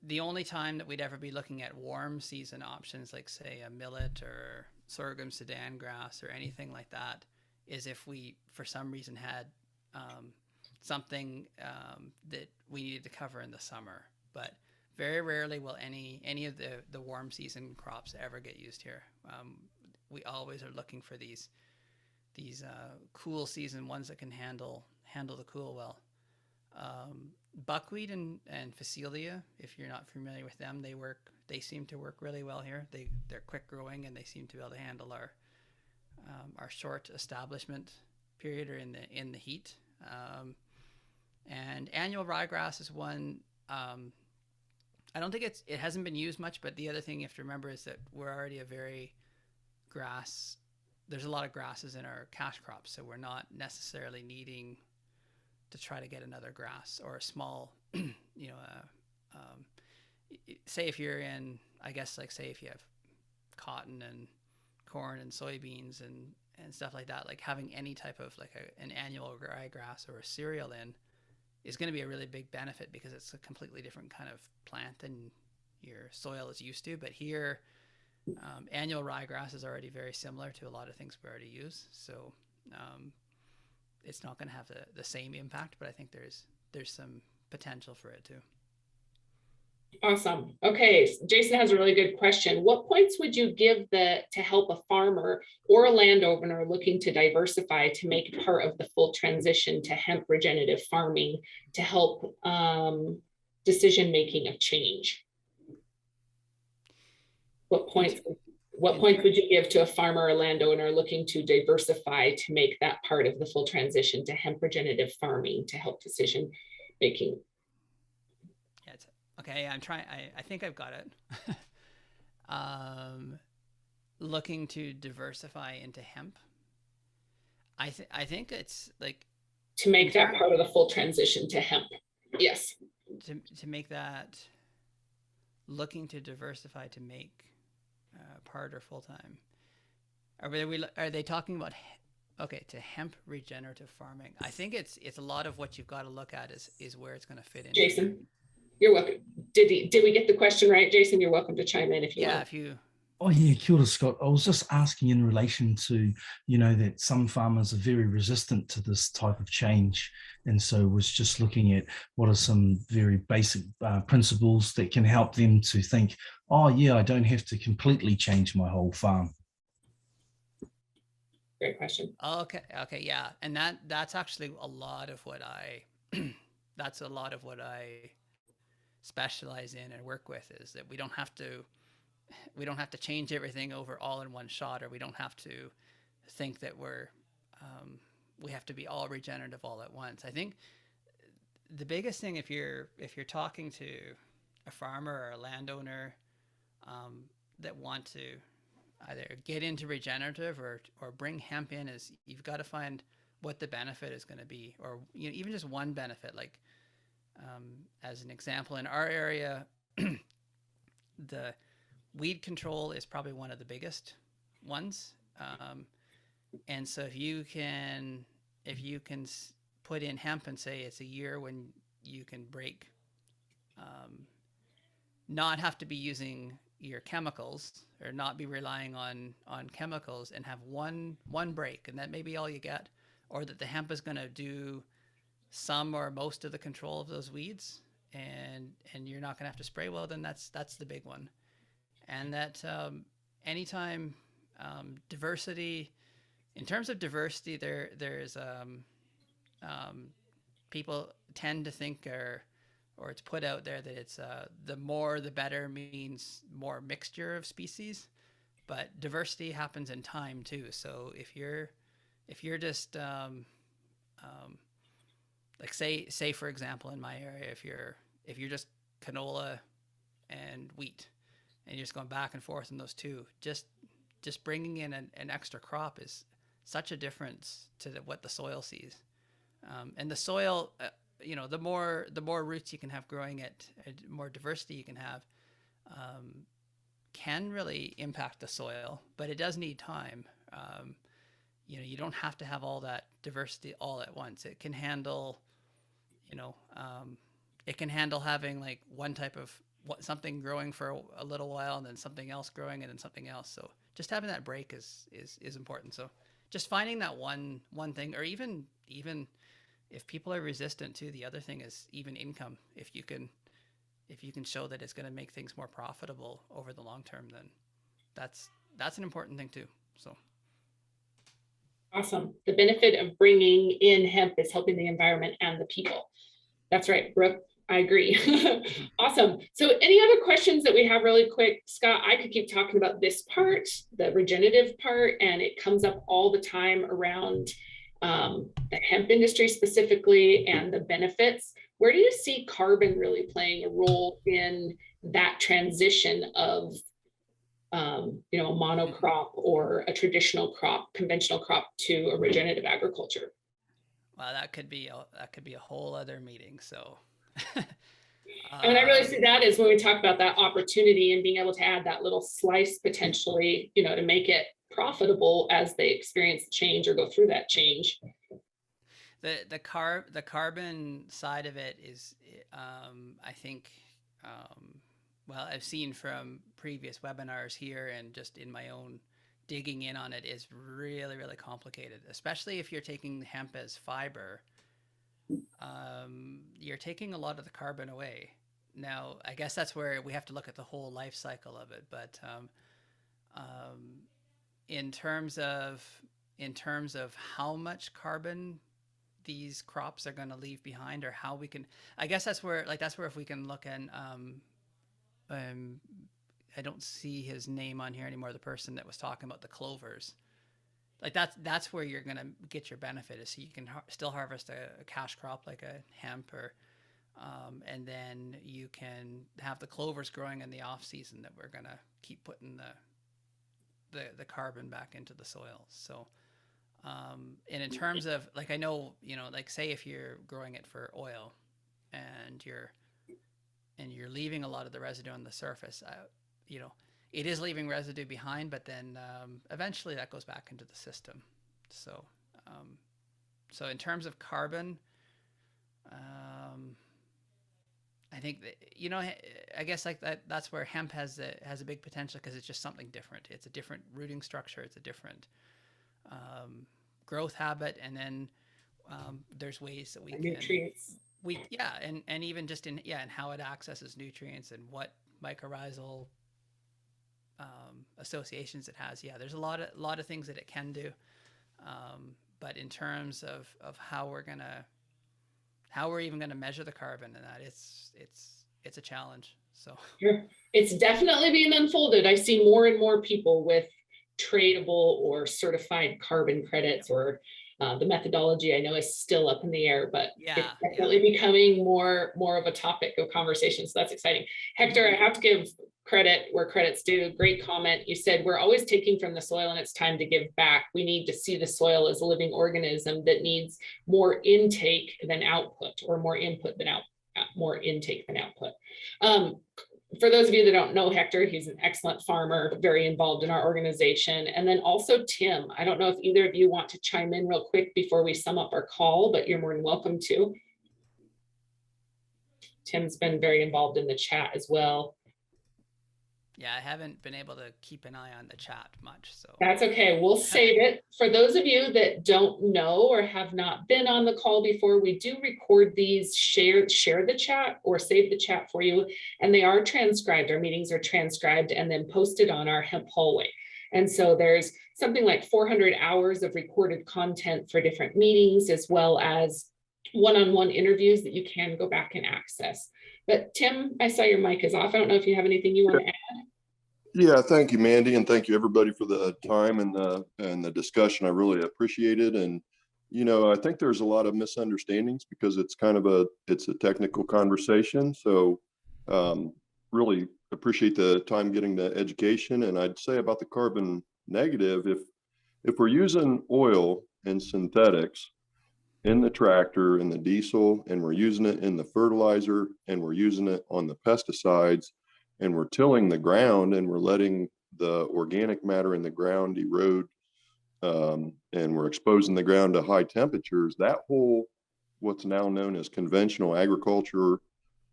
the only time that we'd ever be looking at warm season options, like say a millet or sorghum Sudan grass or anything like that, is if we for some reason had something that we needed to cover in the summer. But very rarely will any of the warm season crops ever get used here. We always are looking for these cool season ones that can handle the cool well. Buckwheat and Phacelia, if you're not familiar with them, they seem to work really well here. They're quick growing, and they seem to be able to handle our short establishment period, or in the heat. And annual ryegrass is one. I don't think it hasn't been used much, but the other thing you have to remember is that we're already there's a lot of grasses in our cash crops, so we're not necessarily needing to try to get another grass or a small, say if you're in, I guess, like say if you have cotton and corn and soybeans and stuff like that, like having any type of like an annual ryegrass or a cereal in is going to be a really big benefit, because it's a completely different kind of plant than your soil is used to. But here, annual ryegrass is already very similar to a lot of things we already use. So it's not going to have the same impact, but I think there's some potential for it too. Awesome. Okay, Jason has a really good question. What points would you give to help a farmer or a landowner looking to diversify to make part of the full transition to hemp regenerative farming to help decision making of change? What points would you give to a farmer or landowner looking to diversify to make that part of the full transition to hemp regenerative farming to help decision making? Okay, I'm trying. I think I've got it. Looking to diversify into hemp. I think it's like to make that part of the full transition to hemp. Yes. To make that, looking to diversify to make part or full time. Are they talking about? Okay, to hemp regenerative farming. I think it's a lot of what you've got to look at is where it's going to fit in. Jason. You're welcome. Did we get the question right, Jason? You're welcome to chime in if you want. If you. Oh yeah, kia ora, Scott. I was just asking in relation to, that some farmers are very resistant to this type of change. And so was just looking at what are some very basic principles that can help them to think, oh yeah, I don't have to completely change my whole farm. Great question. Okay, yeah. And that's actually a lot of what I, specialize in and work with, is that we don't have to change everything over all in one shot, or we don't have to think that we have to be all regenerative all at once. I think the biggest thing, if you're talking to a farmer or a landowner that want to either get into regenerative or bring hemp in, is you've got to find what the benefit is going to be, or even just one benefit. Like as an example, in our area, the weed control is probably one of the biggest ones. And so if you can put in hemp and say it's a year when you can break, not have to be using your chemicals or not be relying on chemicals, and have one break, and that may be all you get, or that the hemp is going to do some or most of the control of those weeds, and you're not going to have to spray, well, then that's the big one. And that anytime diversity, in terms of diversity, there's people tend to think, or it's put out there, that it's the more the better means more mixture of species, but diversity happens in time too. So if you're just like say for example, in my area, if you're just canola and wheat, and you're just going back and forth in those two, just bringing in an extra crop is such a difference to what the soil sees. And the soil, the more roots you can have growing it, more diversity you can have, can really impact the soil, but it does need time. You don't have to have all that diversity all at once. It can handle, having like one type of something growing for a little while, and then something else growing, and then something else. So just having that break is important. So just finding that one thing, or even if people are resistant to, the other thing is even income. If you can show that it's going to make things more profitable over the long term, then that's an important thing too. So. Awesome. The benefit of bringing in hemp is helping the environment and the people. That's right, Brooke. I agree. Awesome. So any other questions that we have really quick? Scott, I could keep talking about this part, the regenerative part, and it comes up all the time around the hemp industry specifically and the benefits. Where do you see carbon really playing a role in that transition of a monocrop or a traditional crop, conventional crop, to a regenerative agriculture? Well, that could be a whole other meeting. So. I really see that as when we talk about that opportunity and being able to add that little slice potentially, to make it profitable as they experience change or go through that change. The carbon side of it is, I think, well, I've seen from previous webinars here and just in my own digging in on it, is really, really complicated, especially if you're taking hemp as fiber. You're taking a lot of the carbon away. Now, I guess that's where we have to look at the whole life cycle of it. But in terms of how much carbon these crops are going to leave behind, or how we can, I guess that's where if we can look at, I don't see his name on here anymore, the person that was talking about the clovers. Like that's where you're going to get your benefit, is so you can still harvest a cash crop like a hemp, or and then you can have the clovers growing in the off season that we're going to keep putting the carbon back into the soil. So and in terms of, like, I know, like, say if you're growing it for oil and you're leaving a lot of the residue on the surface, it is leaving residue behind, but then eventually that goes back into the system. So, so in terms of carbon, I think that, I guess like that's where hemp has a big potential, because it's just something different. It's a different rooting structure. It's a different growth habit, and then there's ways that we can nutrients. And even just in how it accesses nutrients and what mycorrhizal associations it has. Yeah, there's a lot of things that it can do, but in terms of how we're even gonna measure the carbon in that, it's a challenge. So It's definitely being unfolded. I see more and more people with tradable or certified carbon credits, or the methodology I know is still up in the air, but it's definitely becoming more of a topic of conversation. So that's exciting. Hector, I have to give credit where credit's due. Great comment. You said we're always taking from the soil and it's time to give back. We need to see the soil as a living organism that needs more intake than output, or more input than more intake than output. For those of you that don't know Hector, he's an excellent farmer, very involved in our organization. And then also Tim, I don't know if either of you want to chime in real quick before we sum up our call, but you're more than welcome to. Tim's been very involved in the chat as well. Yeah, I haven't been able to keep an eye on the chat much, so. That's okay, we'll save it. For those of you that don't know or have not been on the call before, we do record these, share the chat or save the chat for you, and they are transcribed. Our meetings are transcribed and then posted on our Hemp hallway. And so there's something like 400 hours of recorded content for different meetings, as well as one-on-one interviews that you can go back and access. But Tim, I saw your mic is off. I don't know if you have anything you want to add. Yeah, thank you, Mandy, and thank you everybody for the time and the discussion. I really appreciate it. And I think there's a lot of misunderstandings because it's kind of a technical conversation. So really appreciate the time getting the education. And I'd say about the carbon negative, if we're using oil and synthetics in the tractor and the diesel, and we're using it in the fertilizer, and we're using it on the pesticides, and we're tilling the ground, and we're letting the organic matter in the ground erode, and we're exposing the ground to high temperatures, that whole, what's now known as conventional agriculture,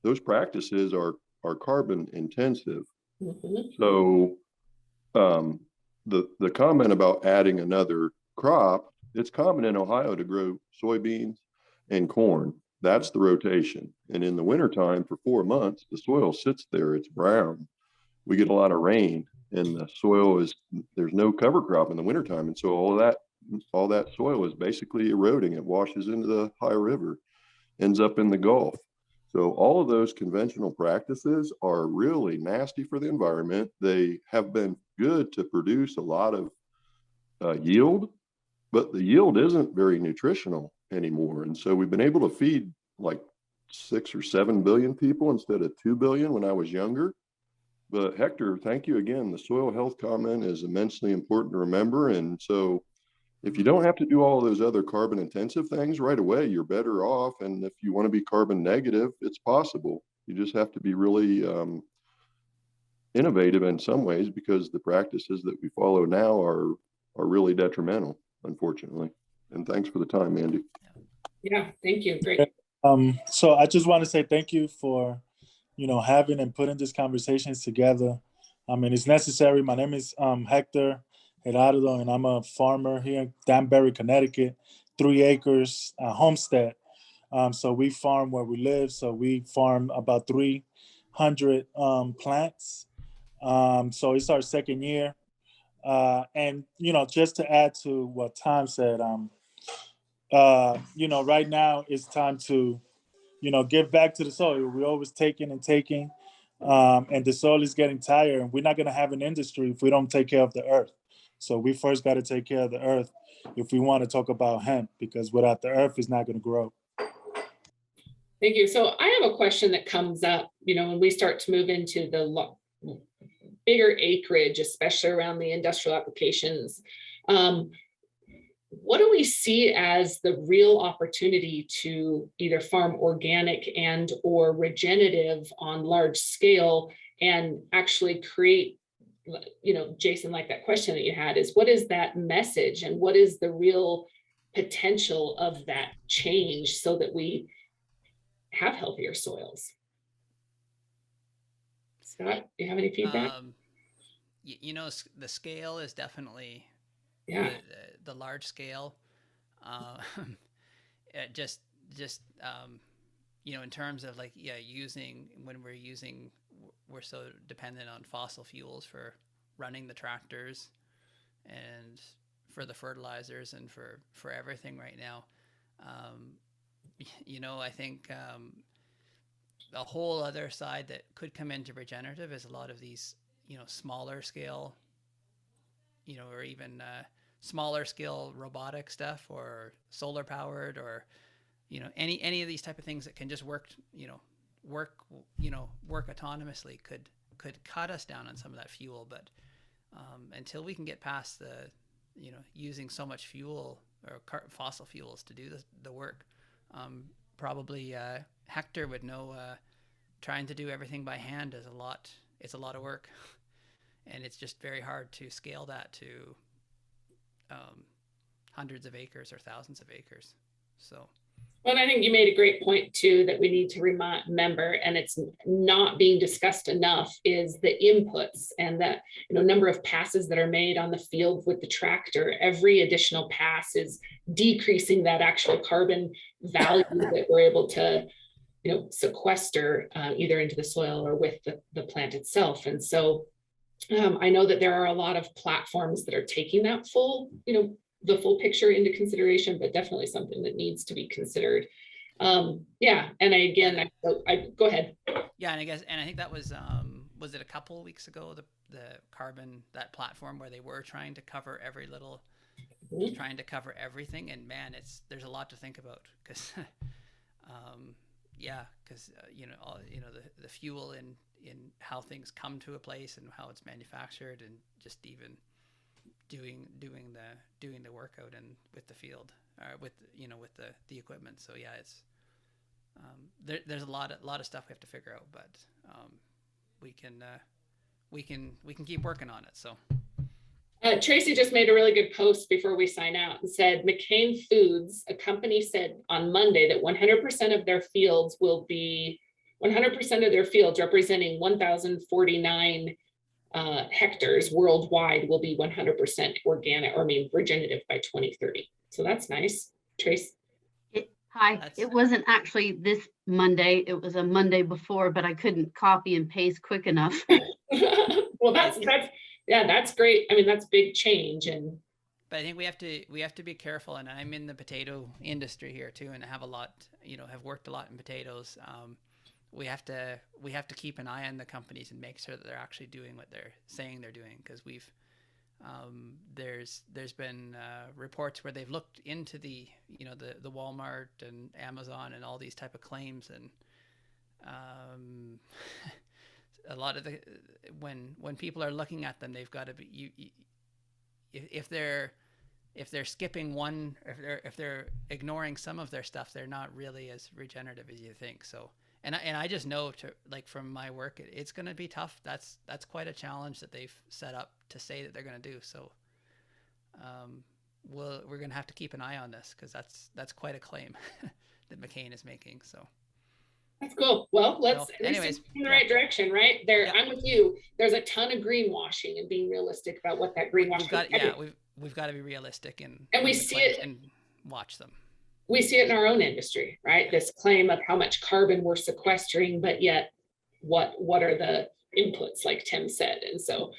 those practices are carbon intensive. Mm-hmm. So the comment about adding another crop, it's common in Ohio to grow soybeans and corn. That's the rotation. And in the wintertime for 4 months, the soil sits there, it's brown. We get a lot of rain and the soil there's no cover crop in the wintertime. And so all that soil is basically eroding. It washes into the Ohio River, ends up in the Gulf. So all of those conventional practices are really nasty for the environment. They have been good to produce a lot of yield, but the yield isn't very nutritional anymore. And so we've been able to feed like 6 or 7 billion people instead of 2 billion when I was younger. But Hector, thank you again. The soil health comment is immensely important to remember. And so if you don't have to do all those other carbon intensive things right away, you're better off. And if you want to be carbon negative, it's possible. You just have to be really innovative in some ways, because the practices that we follow now are really detrimental, unfortunately. And thanks for the time, Andy. Yeah, thank you. Great. So I just want to say thank you for having and putting these conversations together. I mean, it's necessary. My name is Hector Gerard, and I'm a farmer here in Danbury, Connecticut, 3 acres, homestead. So we farm where we live. So we farm about 300 plants. So it's our second year. And, just to add to what Tom said, right now it's time to, give back to the soil. We're always taking and taking, and the soil is getting tired, and we're not going to have an industry if we don't take care of the earth. So we first got to take care of the earth if we want to talk about hemp, because without the earth, it's not going to grow. Thank you. So I have a question that comes up, when we start to move into the bigger acreage, especially around the industrial applications. What do we see as the real opportunity to either farm organic and or regenerative on large scale and actually create, Jason, like that question that you had, is what is that message and what is the real potential of that change so that we have healthier soils? Scott, do you have any feedback? The scale is definitely the large scale. In terms of we're so dependent on fossil fuels for running the tractors and for the fertilizers and for everything right now. I think a whole other side that could come into regenerative is a lot of these, smaller scale, or even smaller scale robotic stuff or solar powered or, any of these type of things that can just work autonomously could cut us down on some of that fuel. But until we can get past the, using so much fuel or fossil fuels to do the work, probably Hector would know trying to do everything by hand is it's a lot of work, and it's just very hard to scale that to hundreds of acres or thousands of acres. So. Well, I think you made a great point too that we need to remember, and it's not being discussed enough, is the inputs and the number of passes that are made on the field with the tractor. Every additional pass is decreasing that actual carbon value that we're able to sequester either into the soil or with the plant itself. And so I know that there are a lot of platforms that are taking that full, the full picture into consideration, but definitely something that needs to be considered. And I go ahead. Yeah, and I think that was it a couple of weeks ago, the carbon, that platform where they were trying to cover trying to cover everything, and man, there's a lot to think about because the fuel in how things come to a place and how it's manufactured, and just even doing the workout and with the field with the equipment. So yeah, it's there's a lot of stuff we have to figure out, but we can keep working on it. So Tracy just made a really good post before we sign out and said McCain Foods, a company, said on Monday that 100% of their fields representing 1,049 hectares worldwide will be 100% organic, or regenerative by 2030. So that's nice. Trace. It wasn't actually this Monday. It was a Monday before, but I couldn't copy and paste quick enough. Well, that's great. That's big change. But I think we have to be careful. And I'm in the potato industry here too, and I have have worked a lot in potatoes. We have to keep an eye on the companies and make sure that they're actually doing what they're saying they're doing, because there's been reports where they've looked into the Walmart and Amazon and all these type of claims, and a lot of when people are looking at them, they've got to be if they're skipping one, if they're ignoring some of their stuff, they're not really as regenerative as you think. So. And I just know from my work, it's going to be tough. That's quite a challenge that they've set up to say that they're going to do. So we're going to have to keep an eye on this, because that's quite a claim that McCain is making. So That's cool. Well, let's anyways, in the right direction, right? There, I'm with you. There's a ton of greenwashing and being realistic about what that greenwashing. We've got to be realistic and we see it and watch them. We see it in our own industry, right? This claim of how much carbon we're sequestering, but yet what are the inputs, like Tim said? And so,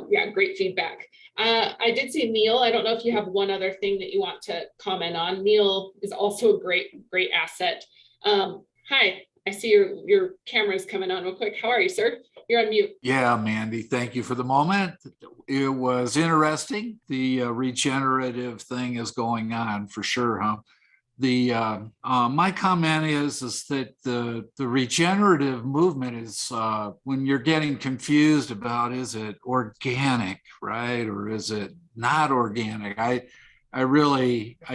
yeah, great feedback. I did see Neil. I don't know if you have one other thing that you want to comment on. Neil is also a great asset. Hi, I see your camera's coming on real quick. How are you, sir? You're on mute. Yeah, Mandy, thank you for the moment. It was interesting. The regenerative thing is going on for sure, huh? My comment is that the regenerative movement is when you're getting confused about, is it organic, right? Or is it not organic? I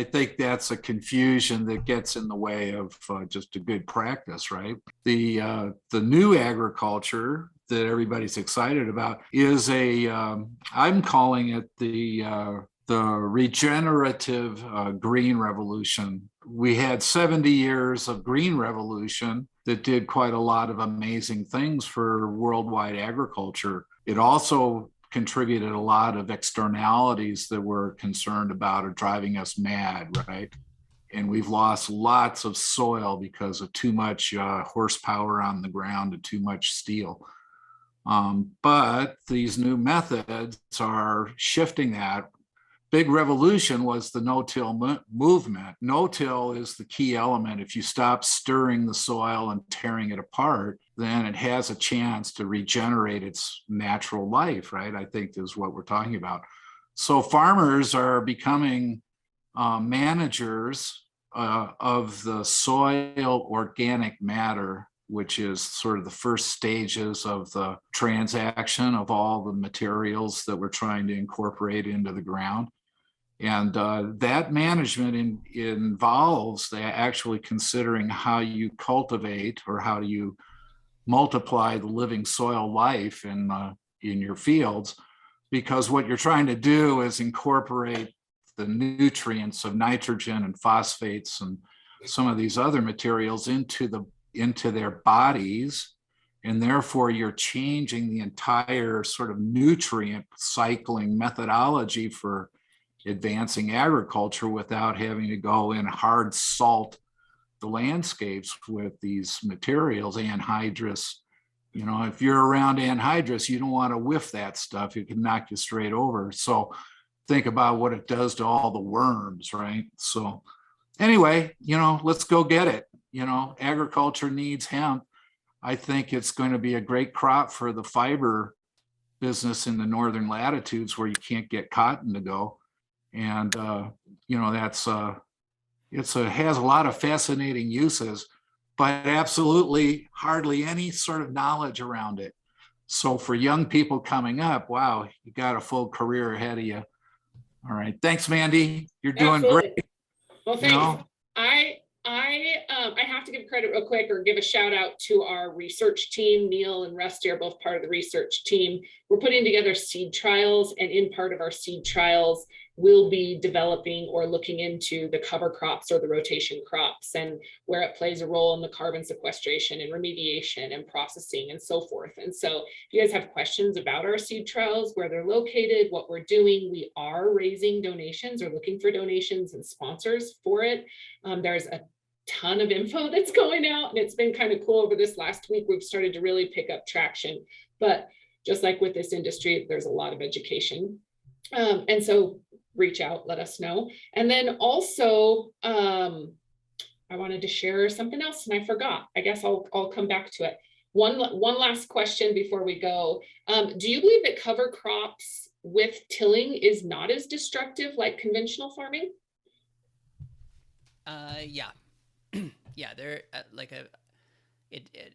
think that's a confusion that gets in the way of just a good practice, right? The new agriculture that everybody's excited about is I'm calling it the regenerative green revolution. We had 70 years of green revolution that did quite a lot of amazing things for worldwide agriculture. It also contributed a lot of externalities that we're concerned about are driving us mad, right? And we've lost lots of soil because of too much horsepower on the ground and too much steel. But these new methods are shifting that. Big revolution was the no-till movement. No-till is the key element. If you stop stirring the soil and tearing it apart, then it has a chance to regenerate its natural life, right? I think is what we're talking about. So farmers are becoming managers of the soil organic matter, which is sort of the first stages of the transaction of all the materials that we're trying to incorporate into the ground. And that management involves actually considering how you cultivate or how you multiply the living soil life in your fields, because what you're trying to do is incorporate the nutrients of nitrogen and phosphates and some of these other materials into their bodies, and therefore you're changing the entire sort of nutrient cycling methodology for advancing agriculture without having to go and hard salt the landscapes with these materials, anhydrous. You know, if you're around anhydrous, you don't want to whiff that stuff. It can knock you straight over. So think about what it does to all the worms, right? So anyway, you know, let's go get it. You know, agriculture needs hemp. I think it's going to be a great crop for the fiber business in the northern latitudes where you can't get cotton to go. And, you know, has a lot of fascinating uses, but absolutely hardly any sort of knowledge around it. So for young people coming up, wow, you got a full career ahead of you. All right. Thanks, Mandy. You're doing great. Well, thanks. You know? I have to give credit real quick or give a shout out to our research team. Neil and Rusty are both part of the research team. We're putting together seed trials, and in part of our seed trials, we'll be developing or looking into the cover crops or the rotation crops and where it plays a role in the carbon sequestration and remediation and processing and so forth. And so if you guys have questions about our seed trials, where they're located, what we're doing, we are raising donations or looking for donations and sponsors for it. There's a ton of info that's going out, and it's been kind of cool. Over this last week, we've started to really pick up traction. But just like with this industry, there's a lot of education. And so reach out, let us know. And then also, I wanted to share something else and I forgot. I guess I'll come back to it. One last question before we go. Do you believe that cover crops with tilling is not as destructive like conventional farming? Yeah. Yeah, they're like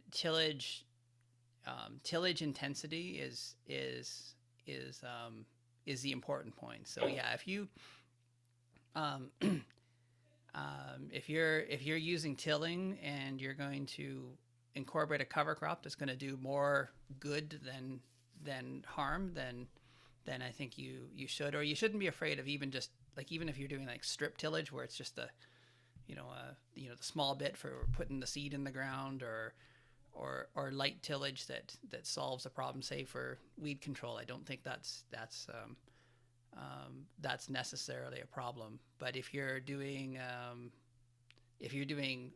tillage intensity is the important point. So yeah, if you if you're using tilling and you're going to incorporate a cover crop that's going to do more good than harm, then I think you should, or you shouldn't be afraid of even if you're doing like strip tillage where it's just the small bit for putting the seed in the ground, or light tillage that solves a problem, say for weed control. I don't think that's necessarily a problem. But if you're doing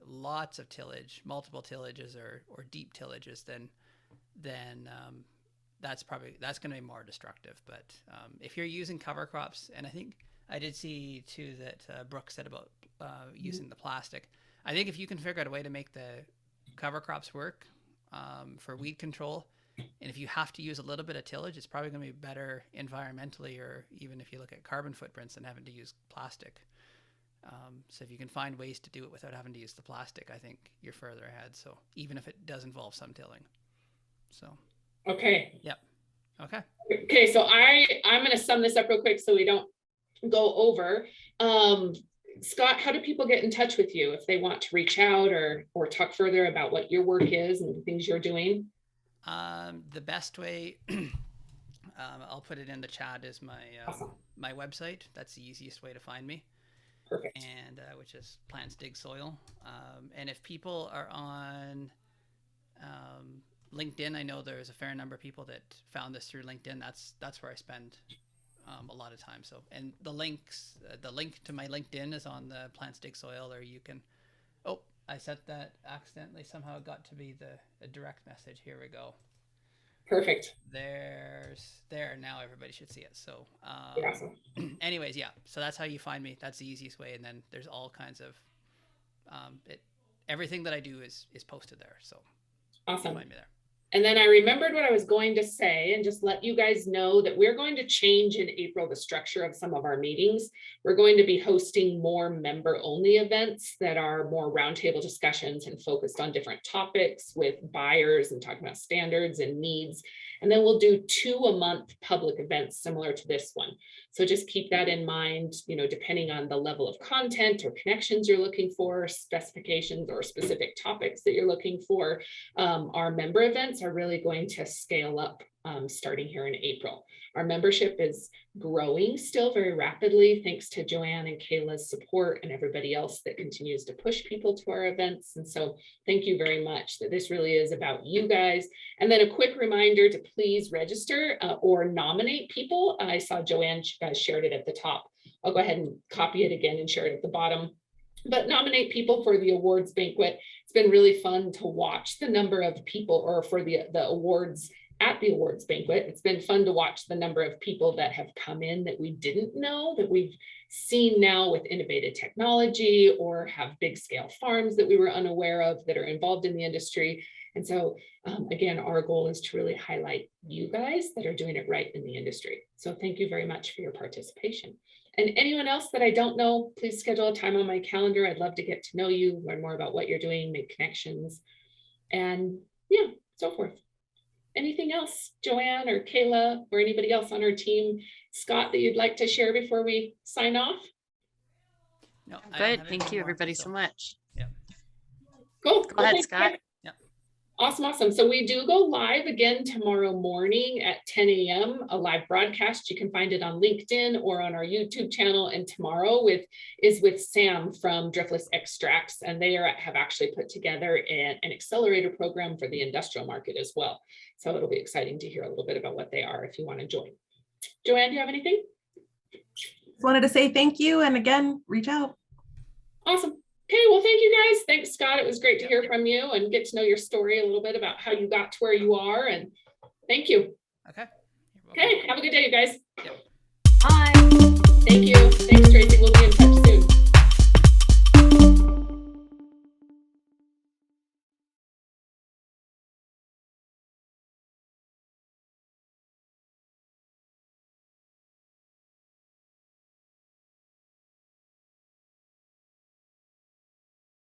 lots of tillage, multiple tillages or deep tillages, then that's going to be more destructive. But if you're using cover crops, and I think I did see too that Brooke said about using the plastic. I think if you can figure out a way to make the cover crops work for weed control, and if you have to use a little bit of tillage, it's probably going to be better environmentally, or even if you look at carbon footprints, than having to use plastic. So if you can find ways to do it without having to use the plastic, I think you're further ahead. So even if it does involve some tilling. So. Okay. Yep. Okay. Okay. So I'm going to sum this up real quick so we don't go over. Scott, how do people get in touch with you if they want to reach out or talk further about what your work is and the things you're doing? The best way, I'll put it in the chat, is my Awesome. my website. That's the easiest way to find me. Perfect. And which is Plants Dig Soil. And if people are on LinkedIn, I know there's a fair number of people that found this through LinkedIn. That's where I spend a lot of time. So, and the link to my LinkedIn is on the Plants Dig Soil, or you can. Oh, I set that accidentally. Somehow it got to be a direct message. Here we go. Perfect. There. Now everybody should see it. So, awesome. Anyways, yeah. So that's how you find me. That's the easiest way. And then there's all kinds of everything that I do is posted there. So awesome. Find me there. And then I remembered what I was going to say, and just let you guys know that we're going to change in April the structure of some of our meetings. We're going to be hosting more member-only events that are more roundtable discussions and focused on different topics with buyers and talking about standards and needs. And then we'll do 2 a month public events similar to this one. So just keep that in mind, depending on the level of content or connections you're looking for, specifications or specific topics that you're looking for. Our member events are really going to scale up starting here in April. Our membership is growing still very rapidly, thanks to Joanne and Kayla's support and everybody else that continues to push people to our events. And so thank you very much. That this really is about you guys. And then a quick reminder to please register or nominate people. I saw Joanne shared it at the top. I'll go ahead and copy it again and share it at the bottom. But nominate people for the awards banquet. It's been really fun to watch the number of people, or for the awards at the awards banquet. It's been fun to watch the number of people that have come in that we didn't know, that we've seen now with innovative technology, or have big scale farms that we were unaware of that are involved in the industry. And so again, our goal is to really highlight you guys that are doing it right in the industry. So thank you very much for your participation. And anyone else that I don't know, please schedule a time on my calendar. I'd love to get to know you, learn more about what you're doing, make connections, and yeah, so forth. Anything else, Joanne or Kayla or anybody else on our team, Scott, that you'd like to share before we sign off? No, good. Thank you, everybody, so much. Yeah. Cool. Go ahead, Scott. Yeah. Awesome. So we do go live again tomorrow morning at 10 a.m. a live broadcast. You can find it on LinkedIn or on our YouTube channel. And tomorrow is with Sam from Driftless Extracts, and they have actually put together an accelerator program for the industrial market as well. So it'll be exciting to hear a little bit about what they are if you want to join. Joanne, do you have anything? Just wanted to say thank you, and again, reach out. Awesome. Okay, well, thank you guys. Thanks, Scott. It was great to hear from you and get to know your story a little bit about how you got to where you are. And thank you. Okay. Okay, have a good day, you guys. Yep. Bye. Thank you. Thanks, Tracy. We'll be in touch.